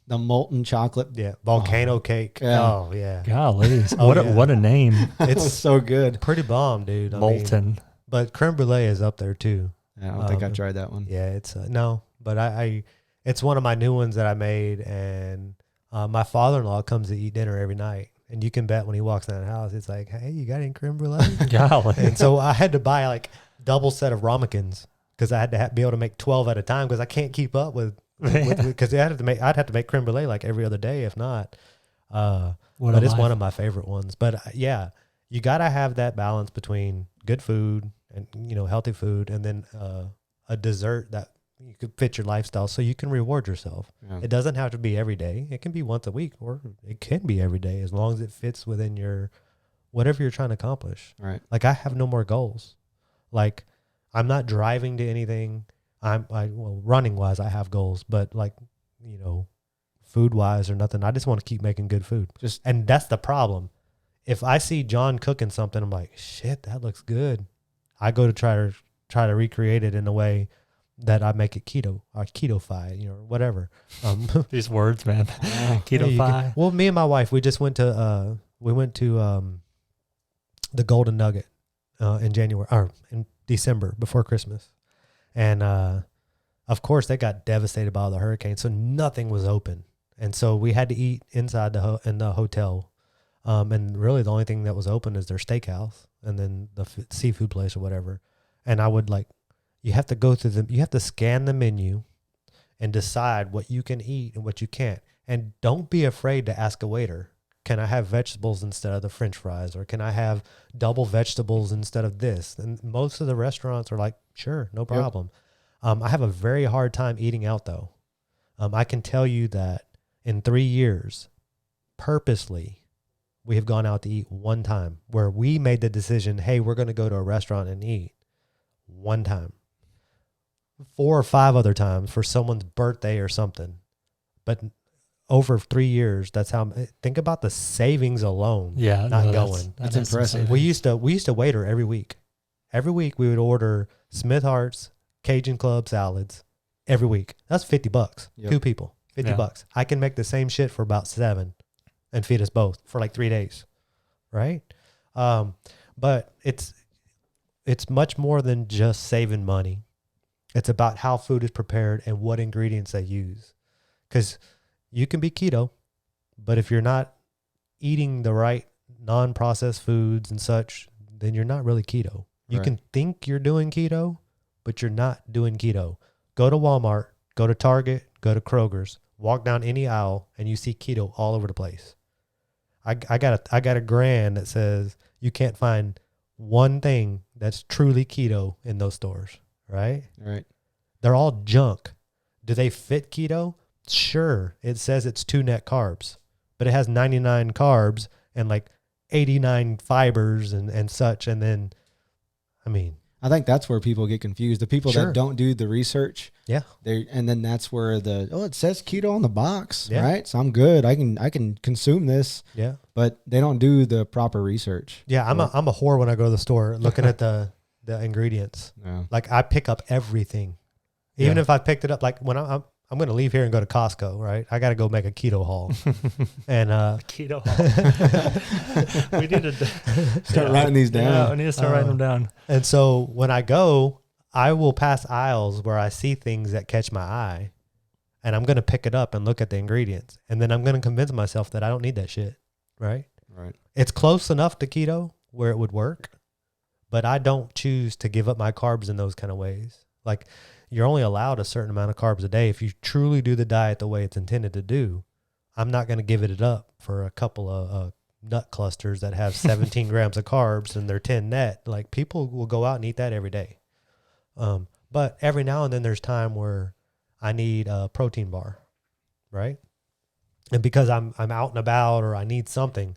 molten chocolate. Yeah, volcano cake. Yeah. Oh yeah. Golly, what a name. It's so good. Pretty bomb, dude. Molten. But creme brulee is up there too. I don't think I tried that one. Yeah, it's no, but I it's one of my new ones that I made, and my father-in-law comes to eat dinner every night. And you can bet when he walks in the house, it's like, hey, you got any creme brulee? Golly. And so I had to buy like double set of ramekins because I had to be able to make 12 at a time because I can't keep up with because I'd have to make creme brulee like every other day, if not. But it's one of my favorite ones. But yeah, you got to have that balance between good food and, healthy food, and then a dessert that you could fit your lifestyle so you can reward yourself. Yeah. It doesn't have to be every day. It can be once a week, or it can be every day, as long as it fits within your whatever you're trying to accomplish. Right. Like, I have no more goals. Like, I'm not driving to anything. Well, running wise, I have goals, but like, food wise or nothing. I just want to keep making good food. And that's the problem. If I see Jon cooking something, I'm like, shit, that looks good. I go to try to recreate it in a way that I make it keto or keto-fi, or whatever. These words, man. Keto-fi. Well, me and my wife, we just went to the Golden Nugget in January or in December before Christmas. And of course, they got devastated by the hurricane, so nothing was open. And so we had to eat inside in the hotel. And really the only thing that was open is their steakhouse and then the seafood place or whatever. And I would you have to go through you have to scan the menu and decide what you can eat and what you can't. And don't be afraid to ask a waiter, can I have vegetables instead of the French fries? Or can I have double vegetables instead of this? And most of the restaurants are like, sure, no problem. Yep. I have a very hard time eating out though. I can tell you that in 3 years, purposely, we have gone out to eat one time where we made the decision, hey, we're going to go to a restaurant and eat one time. 4 or 5 other times for someone's birthday or something. But over 3 years, that's how, think about the savings alone. Yeah. Not going. That's impressive. We used to waiter every week. Every week we would order Smith Hart's Cajun Club salads every week. That's $50. Yep. 2 people, $50. I can make the same shit for about 7 and feed us both for like 3 days. Right. But it's much more than just saving money. It's about how food is prepared and what ingredients they use. Because you can be keto, but if you're not eating the right non-processed foods and such, then you're not really keto. You can think you're doing keto, but you're not doing keto. Go to Walmart, go to Target, go to Kroger's, walk down any aisle, and you see keto all over the place. I got a grand that says you can't find one thing that's truly keto in those stores. Right? Right. They're all junk. Do they fit keto? Sure. It says it's 2 net carbs, but it has 99 carbs and like 89 fibers and such. And then, I think that's where people get confused. The people that don't do the research. Yeah. And then that's where it says keto on the box, right? So I'm good. I can consume this. Yeah. But they don't do the proper research. Yeah. I'm a whore when I go to the store looking at the ingredients. Yeah. Like, I pick up everything. Even if I picked it up, like when I'm going to leave here and go to Costco, right? I got to go make a keto haul. And keto haul. We need to start writing these down. Yeah, we need to start writing them down. And so when I go, I will pass aisles where I see things that catch my eye, and I'm going to pick it up and look at the ingredients. And then I'm going to convince myself that I don't need that shit, right? Right. It's close enough to keto where it would work, but I don't choose to give up my carbs in those kind of ways. Like, you're only allowed a certain amount of carbs a day. If you truly do the diet the way it's intended to do, I'm not going to give it up for a couple of nut clusters that have 17 grams of carbs and they're 10 net. Like, people will go out and eat that every day. But every now and then there's time where I need a protein bar, right? And because I'm out and about or I need something,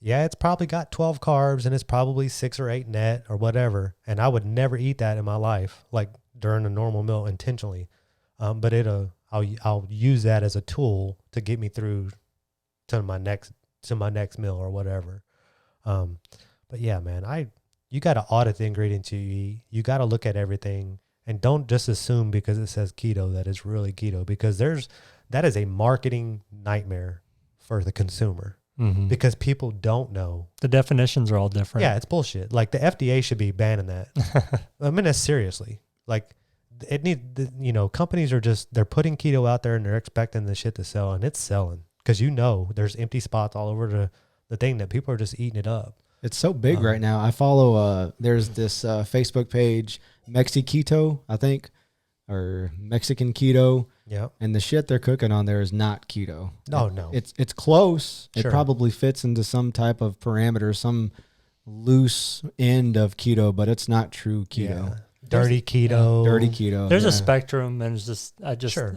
it's probably got 12 carbs and it's probably 6 or 8 net or whatever. And I would never eat that in my life, like during a normal meal intentionally. But I'll use that as a tool to get me through to my next meal or whatever. But yeah, man, you got to audit the ingredients you eat. You got to look at everything, and don't just assume because it says keto that it's really keto, because that is a marketing nightmare for the consumer. Mm-hmm. Because people don't know. The definitions are all different. Yeah, it's bullshit. Like, the FDA should be banning that. I mean, that's seriously. Like, companies are they're putting keto out there and they're expecting the shit to sell, and it's selling because there's empty spots all over the thing that people are just eating it up. It's so big right now. I follow, there's this Facebook page, Mexi Keto, I think, or Mexican Keto. Yep. And the shit they're cooking on there is not keto. No. It's close. Sure. It probably fits into some type of parameter, some loose end of keto, but it's not true keto. Yeah. Dirty keto. Dirty keto. There's a spectrum, and it's just Sure.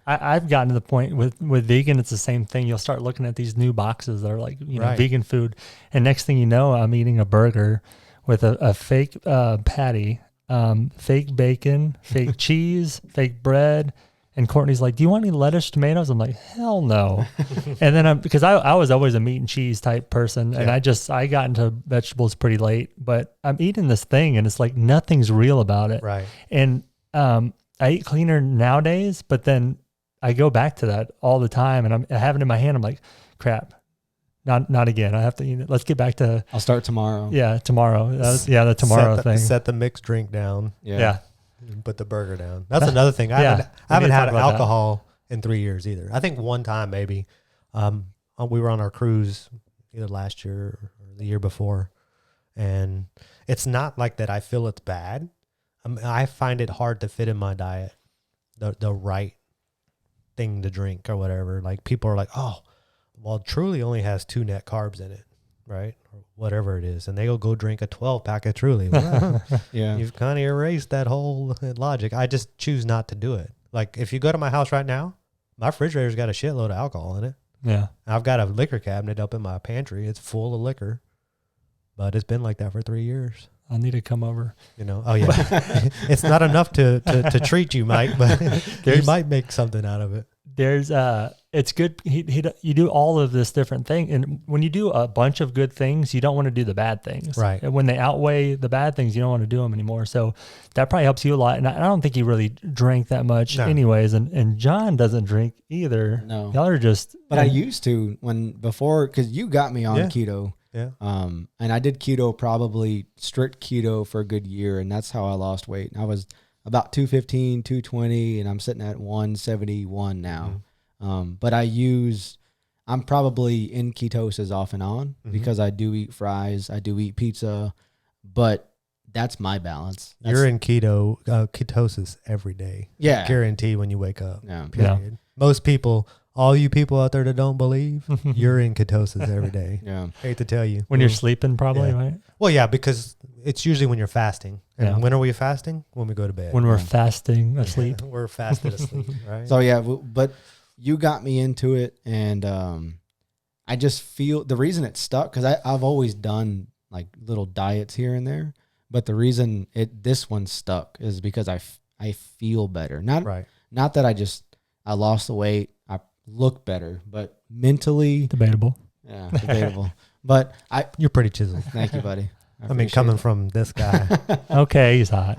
I've gotten to the point with vegan, it's the same thing. You'll start looking at these new boxes that are like, you know, Right. vegan food. And next thing you know, I'm eating a burger with a fake patty, fake bacon, fake cheese, fake bread. And Courtney's like, do you want any lettuce, tomatoes? I'm like, hell no. And then because I was always a meat and cheese type person. And I got into vegetables pretty late, but I'm eating this thing and it's like nothing's real about it. Right. And I eat cleaner nowadays, but then I go back to that all the time, and I have it in my hand. I'm like, crap, not again. I have to. Let's get back to. I'll start tomorrow. Yeah, tomorrow. The tomorrow thing. Set the mixed drink down. Yeah. And put the burger down. That's another thing. I haven't had alcohol in 3 years either. I think one time maybe. We were on our cruise either last year or the year before, and it's not like that. I feel it's bad. I find it hard to fit in my diet the right thing to drink or whatever. Like people are like, oh, well, Truly only has 2 net carbs in it, right? Or whatever it is. And they'll go drink a 12-pack of Truly. Well, Yeah. you've kind of erased that whole logic. I just choose not to do it. Like if you go to my house right now, my refrigerator's got a shitload of alcohol in it. Yeah. I've got a liquor cabinet up in my pantry. It's full of liquor, but it's been like that for 3 years. I'll need to come over. You know, oh yeah, it's not enough to treat you, Mike, but you might make something out of it. There's it's good. You do all of this different thing, and when you do a bunch of good things, you don't want to do the bad things. Right. And when they outweigh the bad things, you don't want to do them anymore. So that probably helps you a lot. And I don't think he really drank that much, anyways. And John doesn't drink either. No. Y'all are just. But I used to before because you got me on keto. Yeah. And I did keto, probably strict keto for a good year, and that's how I lost weight. I was about 215, 220, and I'm sitting at 171 now. But I'm probably in ketosis off and on because I do eat fries, I do eat pizza, but that's my balance. You're in ketosis every day. Yeah. Guarantee when you wake up. Yeah. Period. Most people, all you people out there that don't believe, you're in ketosis every day. Yeah. Hate to tell you. When you're sleeping, probably, Yeah. right? Well, yeah, because it's usually when you're fasting. And Yeah. when are we fasting? When we go to bed. When we're fasting asleep. We're fasted asleep, right? So yeah, but you got me into it, and I just feel the reason it stuck because I've always done like little diets here and there, but the reason this one stuck is because I feel better. Not that I lost the weight, I look better, but mentally Debatable. Yeah, debatable. But you're pretty chiseled. Thank you, buddy. I mean, coming from this guy, Okay, he's hot.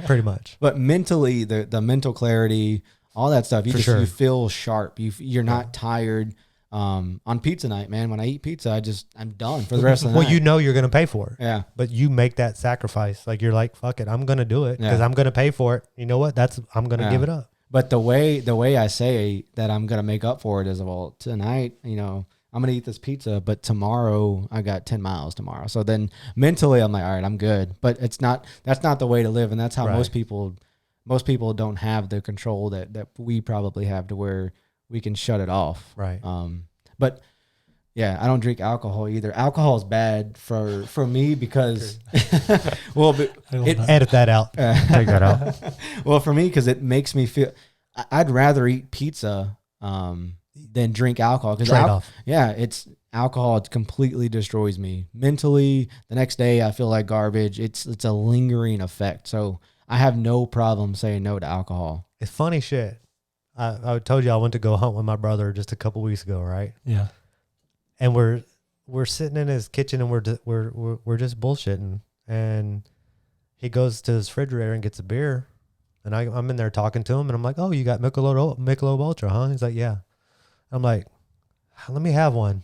pretty much. But mentally, the mental clarity, all that stuff, you feel sharp. You're not tired. On pizza night, man, when I eat pizza, I'm done for the rest of the night. Well, you know you're going to pay for it. Yeah. But you make that sacrifice. Like you're like, fuck it, I'm going to do it because I'm going to pay for it. You know what? I'm going to give it up. But the way I say that I'm going to make up for it is, well, tonight, I'm going to eat this pizza, but tomorrow I got 10 miles tomorrow. So then mentally I'm like, all right, I'm good. But that's not the way to live. And that's how most people don't have the control that we probably have to where we can shut it off. Right. But yeah, I don't drink alcohol either. Alcohol is bad for me because, edit that out. Take that out. Well, for me, because it makes me feel, I'd rather eat pizza than drink alcohol. Trade-off. It's alcohol. It completely destroys me mentally. The next day I feel like garbage. It's a lingering effect. So I have no problem saying no to alcohol. It's funny shit. I told you I went to go hunt with my brother just a couple weeks ago, right? Yeah. And we're sitting in his kitchen and we're just bullshitting. And he goes to his refrigerator and gets a beer. And I'm in there talking to him and I'm like, oh, you got Michelob Ultra, huh? He's like, yeah. I'm like, let me have one.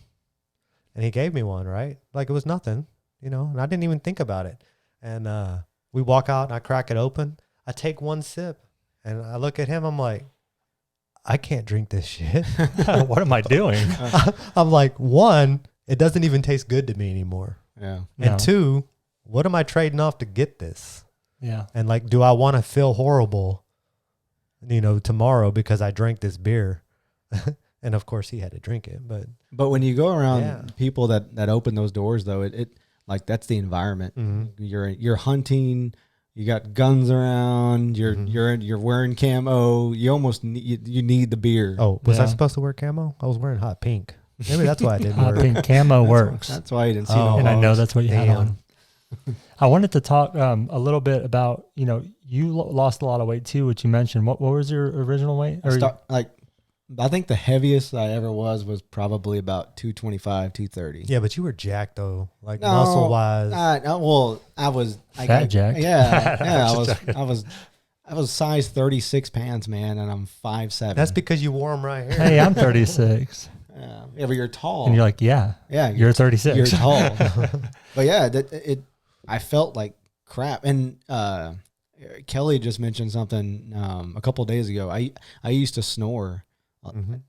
And he gave me one, right? Like it was nothing, and I didn't even think about it. And we walk out and I crack it open. I take one sip and I look at him. I'm like, I can't drink this shit. What am I doing? I'm like, one, it doesn't even taste good to me anymore. Yeah. And two, what am I trading off to get this? Yeah. And like, do I want to feel horrible? tomorrow because I drank this beer. And of course he had to drink it, but when you go around people that open those doors though, it like that's the environment. Mm-hmm. You're hunting, you got guns around, you're wearing camo, you almost you need the beer. Oh, was I supposed to wear camo? I was wearing hot pink. Maybe that's why I didn't Hot wear pink camo works. That's why you didn't see no And I know hogs. that's what you had on. I wanted to talk a little bit about, you lost a lot of weight too, which you mentioned. What was your original weight? I think the heaviest I ever was probably about 225, 230. Yeah, but you were jacked though, like muscle wise. I was fat jacked. Yeah. I was size 36 pants, man, and I'm 5'7". That's because you wore them right here. Hey, I'm 36. Yeah, but you're tall. And you're like, you're 36. You're tall. But yeah, I felt like crap. And Kelly just mentioned something a couple of days ago. I used to snore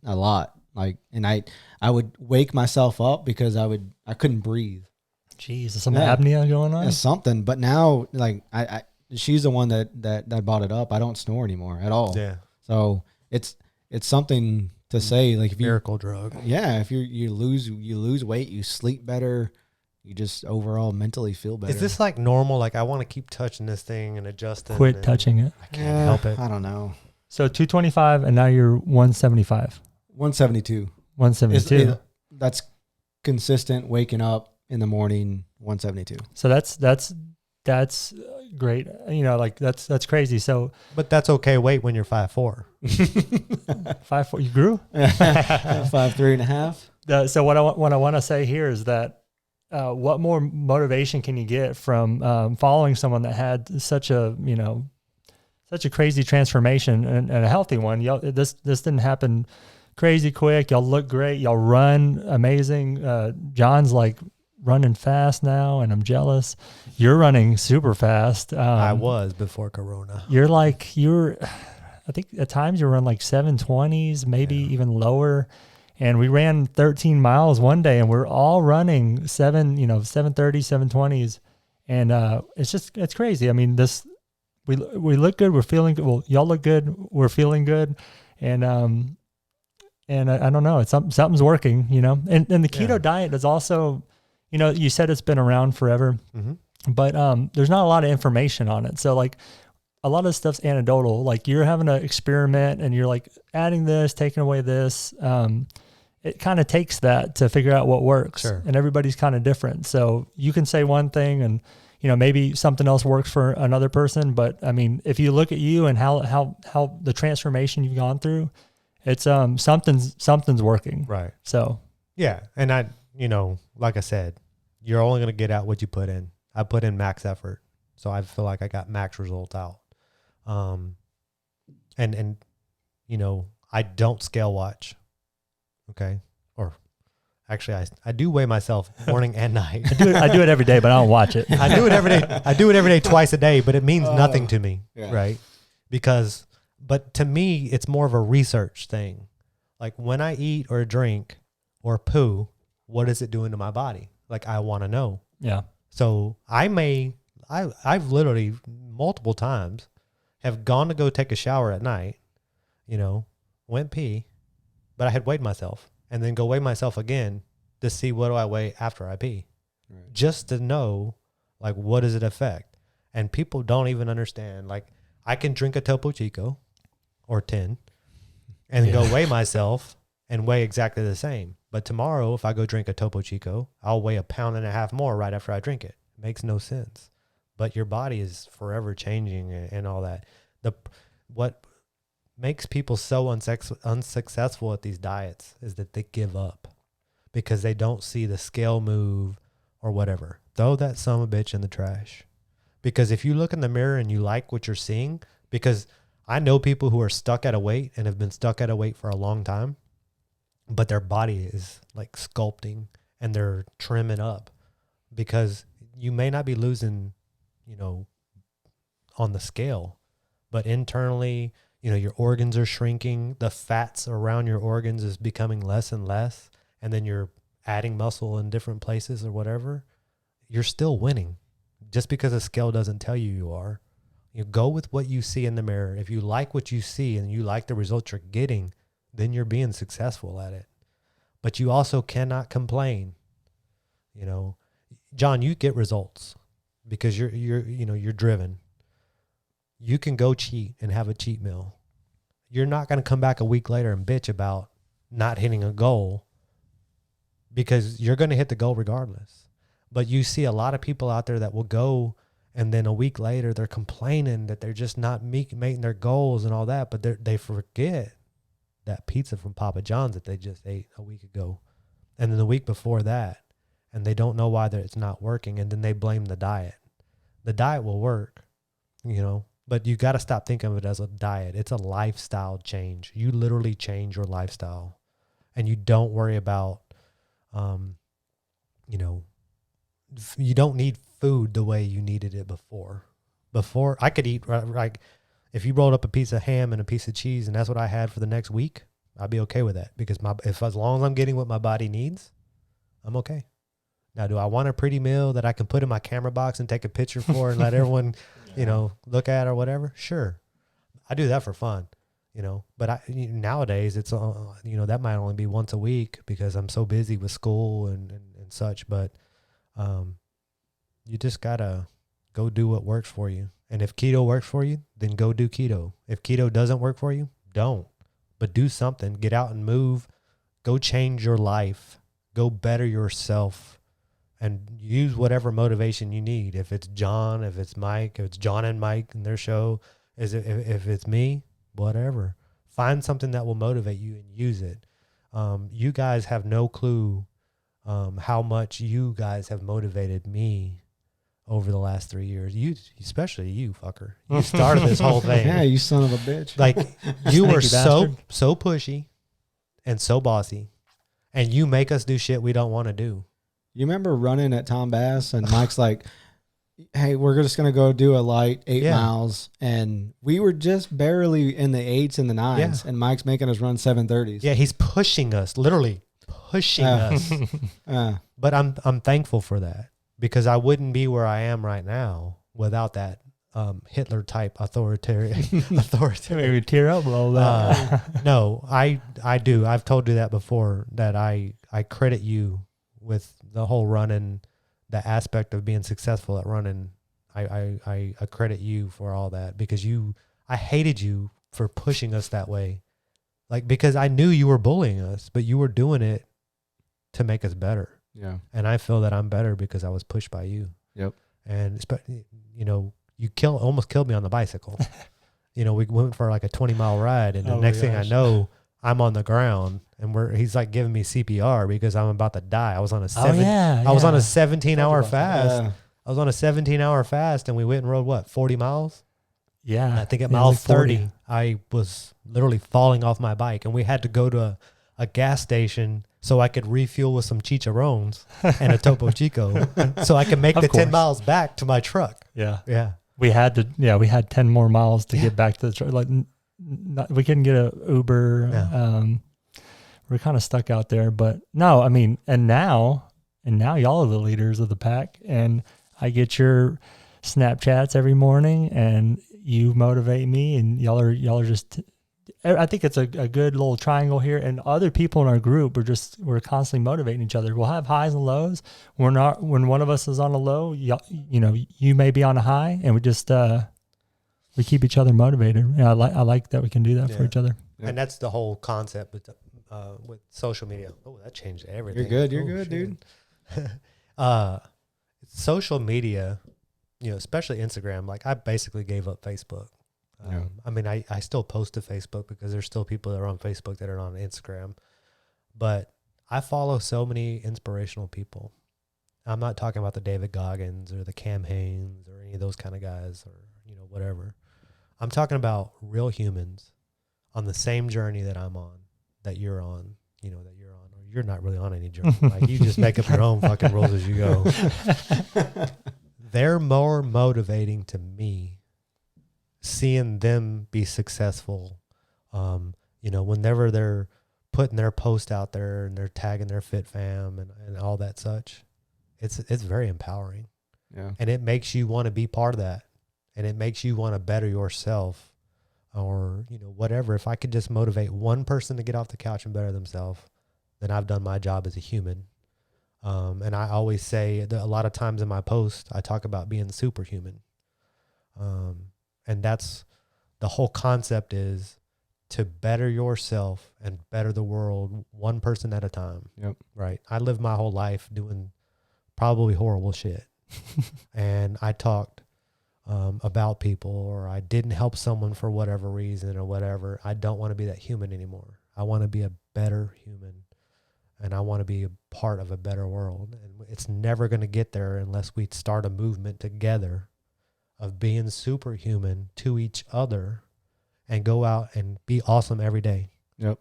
a lot, and I would wake myself up because I couldn't breathe. Jeez, is some apnea going on? Something. But now, she's the one that brought it up. I don't snore anymore at all. Yeah. So it's something to say, like, if miracle drug. Yeah, if you lose weight, you sleep better, you just overall mentally feel better. Is this like normal? Like, I want to keep touching this thing and adjusting. Quit touching it. I can't help it. I don't know. So 225, and now you're 175. 172. 172. That's consistent. Waking up in the morning, 172. So that's great. That's crazy. So, but that's okay weight when you're 5'4". 5'4". You grew 5'3.5". So what I want to say here is that what more motivation can you get from following someone that had such a crazy transformation and a healthy one? Y'all, this didn't happen crazy quick. Y'all look great. Y'all run amazing. John's like running fast now, and I'm jealous. You're running super fast. I was before Corona. I think at times you run like 720s, maybe even lower. And we ran 13 miles one day, and we're all running 730s, 720s. And it's crazy. I mean, we look good. We're feeling good. Well, y'all look good. We're feeling good. And I don't know. It's something's working, and the keto diet is also, you said it's been around forever, but there's not a lot of information on it. So like a lot of stuff's anecdotal. Like you're having to experiment and you're like adding this, taking away this. It kind of takes that to figure out what works. Sure. And everybody's kind of different. So you can say one thing and, maybe something else works for another person. But I mean, if you look at you and how the transformation you've gone through, it's something's working. Right. So yeah. And I, like I said, you're only going to get out what you put in. I put in max effort. So I feel like I got max results out. And I don't scale watch. Okay. Or actually I do weigh myself morning and night. I do it every day, but I don't watch it. I do it every day. I do it every day, twice a day, but it means nothing to me. Yeah. Right. But to me, it's more of a research thing. Like when I eat or drink or poo, what is it doing to my body? Like I want to know. Yeah. So I've literally multiple times have gone to go take a shower at night, went pee, but I had weighed myself and then go weigh myself again to see what do I weigh after I pee, right. Just to know like what does it affect. And people don't even understand. Like I can drink a Topo Chico or 10 and go weigh myself and weigh exactly the same. But tomorrow, if I go drink a Topo Chico, I'll weigh 1.5 pounds more right after I drink it. It makes no sense. But your body is forever changing and all that. What makes people so unsuccessful at these diets is that they give up because they don't see the scale move or whatever. Throw that son of a bitch in the trash. Because if you look in the mirror and you like what you're seeing, because I know people who are stuck at a weight and have been stuck at a weight for a long time, but their body is like sculpting and they're trimming up because you may not be losing, on the scale, but internally, your organs are shrinking. The fats around your organs is becoming less and less. And then you're adding muscle in different places or whatever. You're still winning just because a scale doesn't tell you are. You go with what you see in the mirror. If you like what you see and you like the results you're getting, then you're being successful at it. But you also cannot complain. You know, John, you get results because you're driven. You can go cheat and have a cheat meal. You're not going to come back a week later and bitch about not hitting a goal because you're going to hit the goal regardless. But you see a lot of people out there that will go and then a week later they're complaining that they're just not making their goals and all that, but they forget that pizza from Papa John's that they just ate a week ago and then the week before that, and they don't know why it's not working, and then they blame the diet. The diet will work, you know, but you got to stop thinking of it as a diet. It's a lifestyle change. You literally change your lifestyle, and you don't worry about, you know, you don't need food the way you needed it before. Before, I could eat, like, if you rolled up a piece of ham and a piece of cheese and that's what I had for the next week, I'd be okay with that because as long as I'm getting what my body needs, I'm okay. Now, do I want a pretty meal that I can put in my camera box and take a picture for and let everyone, you know, look at or whatever? Sure. I do that for fun, you know, but nowadays it's, you know, that might only be once a week because I'm so busy with school and such, but you just gotta go do what works for you. And if keto works for you, then go do keto. If keto doesn't work for you, don't. But do something. Get out and move. Go change your life. Go better yourself. And use whatever motivation you need. If it's John, if it's Mike, if it's Jon and Mike and their show, if it's me, whatever. Find something that will motivate you and use it. You guys have no clue how much you guys have motivated me over the last 3 years. You, especially you, fucker. You started this whole thing. Yeah, you son of a bitch. Like, you were bastard. so pushy and so bossy, and you make us do shit we don't want to do. You remember running at Tom Bass and Mike's like, hey, we're just going to go do a light 8 miles. And we were just barely in the 8s and the 9s. Yeah. And Mike's making us run 7:30s. Yeah, he's pushing us, literally pushing us. But I'm thankful for that because I wouldn't be where I am right now without that Hitler type authoritarian. Maybe tear up a little bit. No, I do. I've told you that before, that I credit you with the whole running, the aspect of being successful at running. I credit you for all that because I hated you for pushing us that way. Like, because I knew you were bullying us, but you were doing it to make us better. Yeah. And I feel that I'm better because I was pushed by you. Yep. And, you know, you almost killed me on the bicycle. You know, we went for like a 20-mile ride, and the next thing I know, I'm on the ground, and he's like giving me CPR because I'm about to die. I was on a 17-hour fast. Yeah. I was on a 17-hour fast, and we went and rode, what, 40 miles? Yeah. And I think at Yeah, mile like 30, I was literally falling off my bike, and we had to go to a gas station so I could refuel with some chicharrones and a Topo Chico so I could make the 10 miles back to my truck. Yeah. Yeah. We had 10 more miles to get back to the truck. Like, we couldn't get a Uber. Yeah. We're kind of stuck out there, but no, I mean, and now y'all are the leaders of the pack, and I get your Snapchats every morning, and you motivate me, and y'all are just, I think it's a good little triangle here. And other people in our group we're constantly motivating each other. We'll have highs and lows. When one of us is on a low, you know, you may be on a high, and we just, we keep each other motivated. And I like that we can do that for each other. Yeah. And that's the whole concept with social media. Oh, that changed everything. You're good, dude. Social media, you know, especially Instagram, like I basically gave up Facebook. I mean, I still post to Facebook because there's still people that are on Facebook that are on Instagram. But I follow so many inspirational people. I'm not talking about the David Goggins or the Cam Hanes or any of those kind of guys or, you know, whatever. I'm talking about real humans on the same journey that I'm on, that you're on, you know, that you're on. Or you're not really on any journey. Like, you just make up your own fucking rules as you go. They're more motivating to me, seeing them be successful. You know, whenever they're putting their post out there and they're tagging their Fit Fam and all that such, it's very empowering. Yeah. And it makes you want to be part of that. and it makes you want to better yourself, or, you know, whatever, if I could just motivate one person to get off the couch and better themselves, then I've done my job as a human. And I always say that a lot of times in my post, I talk about being superhuman. And that's the whole concept, is to better yourself and better the world one person at a time. Yep. Right. I lived my whole life doing probably horrible shit. And I talked about people, or I didn't help someone for whatever reason or whatever. I don't want to be that human anymore. I want to be a better human, and I want to be a part of a better world. And it's never going to get there unless we start a movement together of being superhuman to each other and go out and be awesome every day. Yep.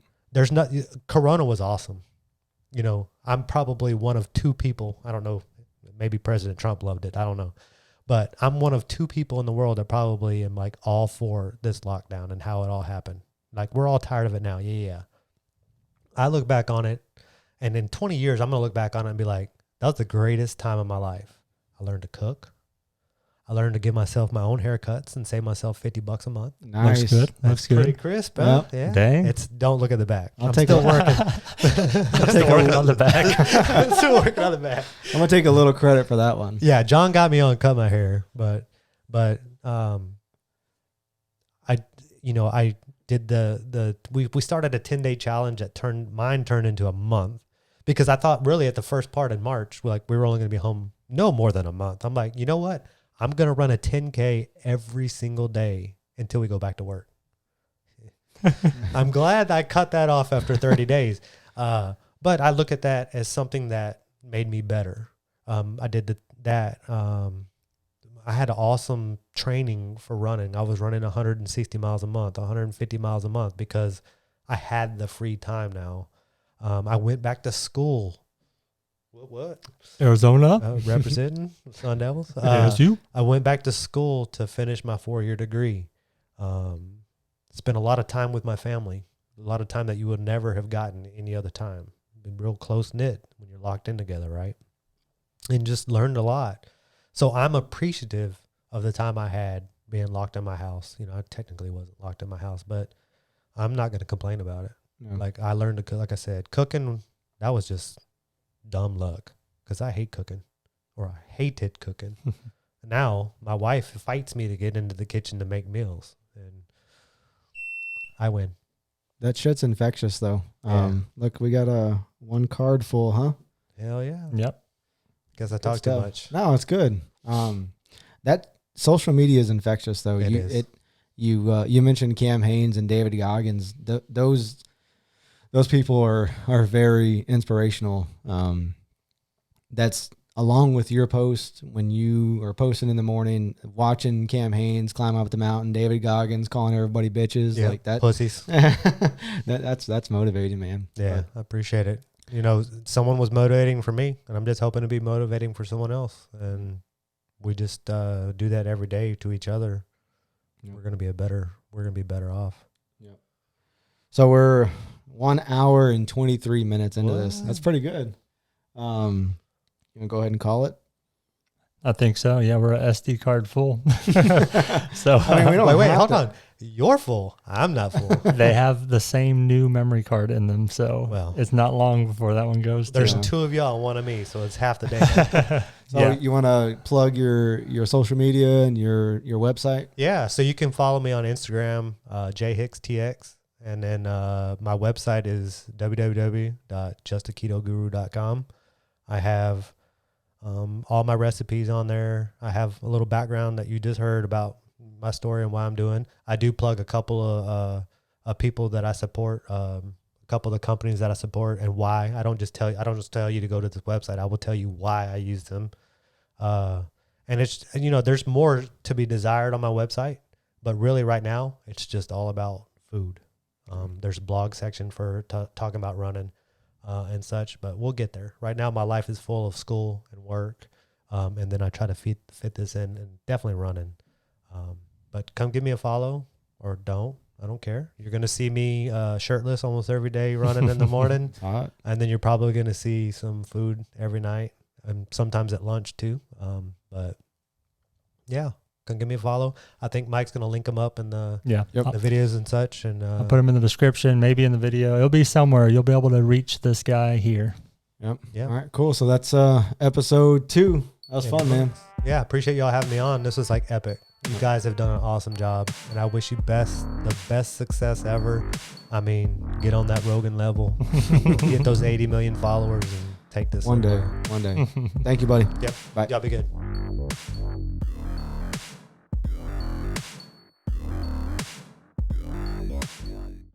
Corona was awesome. You know, I'm probably one of two people. I don't know. Maybe President Trump loved it. I don't know. But I'm one of two people in the world that probably am like all for this lockdown and how it all happened. Like, we're all tired of it now. Yeah. I look back on it, and in 20 years, I'm going to look back on it and be like, that was the greatest time of my life. I learned to cook. I learned to give myself my own haircuts and save myself $50 a month. Nice. Looks good. That's pretty crisp. Huh? Yep. Yeah. Dang. Don't look at the back. I'll I'm take still a- working. I'm still working on the back. I'm still working on the back. I'm gonna take a little credit for that one. Yeah, John got me on cut my hair, but I did we started a 10-day challenge that turned into a month, because I thought really at the first part in March, we were only going to be home no more than a month. I'm like, you know what? I'm going to run a 10K every single day until we go back to work. I'm glad I cut that off after 30 days. But I look at that as something that made me better. I did that. I had an awesome training for running. I was running 160 miles a month, 150 miles a month, because I had the free time now. I went back to school. What? Arizona? Representing Sun Devils. ASU? I went back to school to finish my 4-year degree. Spent a lot of time with my family, a lot of time that you would never have gotten any other time. Been real close knit when you're locked in together, right? And just learned a lot. So I'm appreciative of the time I had being locked in my house. You know, I technically wasn't locked in my house, but I'm not going to complain about it. No. Like, I learned to cook. Like I said, cooking, that was just dumb luck, because I hate cooking, or I hated cooking. Now my wife fights me to get into the kitchen to make meals, and I win. That shit's infectious, though. Yeah. Look, we got one card full, huh? Hell yeah. Yep. Guess I Good talked too stuff. much. No, it's good. That social media is infectious, though. It is. You mentioned Cam Hanes and David Goggins. Those people are very inspirational. That's along with your post when you are posting in the morning, watching Cam Hanes climb up the mountain, David Goggins calling everybody bitches, Yeah, like that. pussies. That's motivating, man. Yeah, I appreciate it. You know, someone was motivating for me, and I'm just hoping to be motivating for someone else. And we just do that every day to each other. Yep. We're gonna be better off. Yep. So we're 1 hour and 23 minutes into this. What? That's pretty good. You want to go ahead and call it? I think so. Yeah, we're a SD card full. So I mean, we don't Wait, have hold to- on. You're full. I'm not full. they have the same new memory card in them. So Well. it's not long before that one goes. There's to. 2 of y'all and 1 of me, so it's half the day. So Yeah. you want to plug your social media and your website? Yeah, so you can follow me on Instagram, jhickstx, and then my website is www.justaketoguru.com. I have all my recipes on there. I have a little background that you just heard about my story and why I'm doing. I do plug a couple of people that I support, a couple of the companies that I support, and why. I don't just tell you to go to this website. I will tell you why I use them. And it's, you know, there's more to be desired on my website, but really right now it's just all about food. There's a blog section for talking about running and such, but we'll get there. Right now my life is full of school and work, and then I try to fit this in, and definitely running. But come give me a follow, or don't. I don't care. You're going to see me shirtless almost every day running in the morning. Hot. And then you're probably going to see some food every night, and sometimes at lunch too. But yeah, come give me a follow. I think Mike's gonna link them up in the Yep. the videos and such. And I'll put them in the description, maybe in the video. It'll be somewhere. You'll be able to reach this guy here. Yep. Yep. All right, cool. So that's episode 2. That was fun, man. Yeah, appreciate y'all having me on. This was like epic. You guys have done an awesome job, and I wish you the best success ever. I mean, get on that Rogan level, get those 80 million followers, and take this One day. somewhere. One day. Thank you, buddy. Yep. Bye. Y'all be good.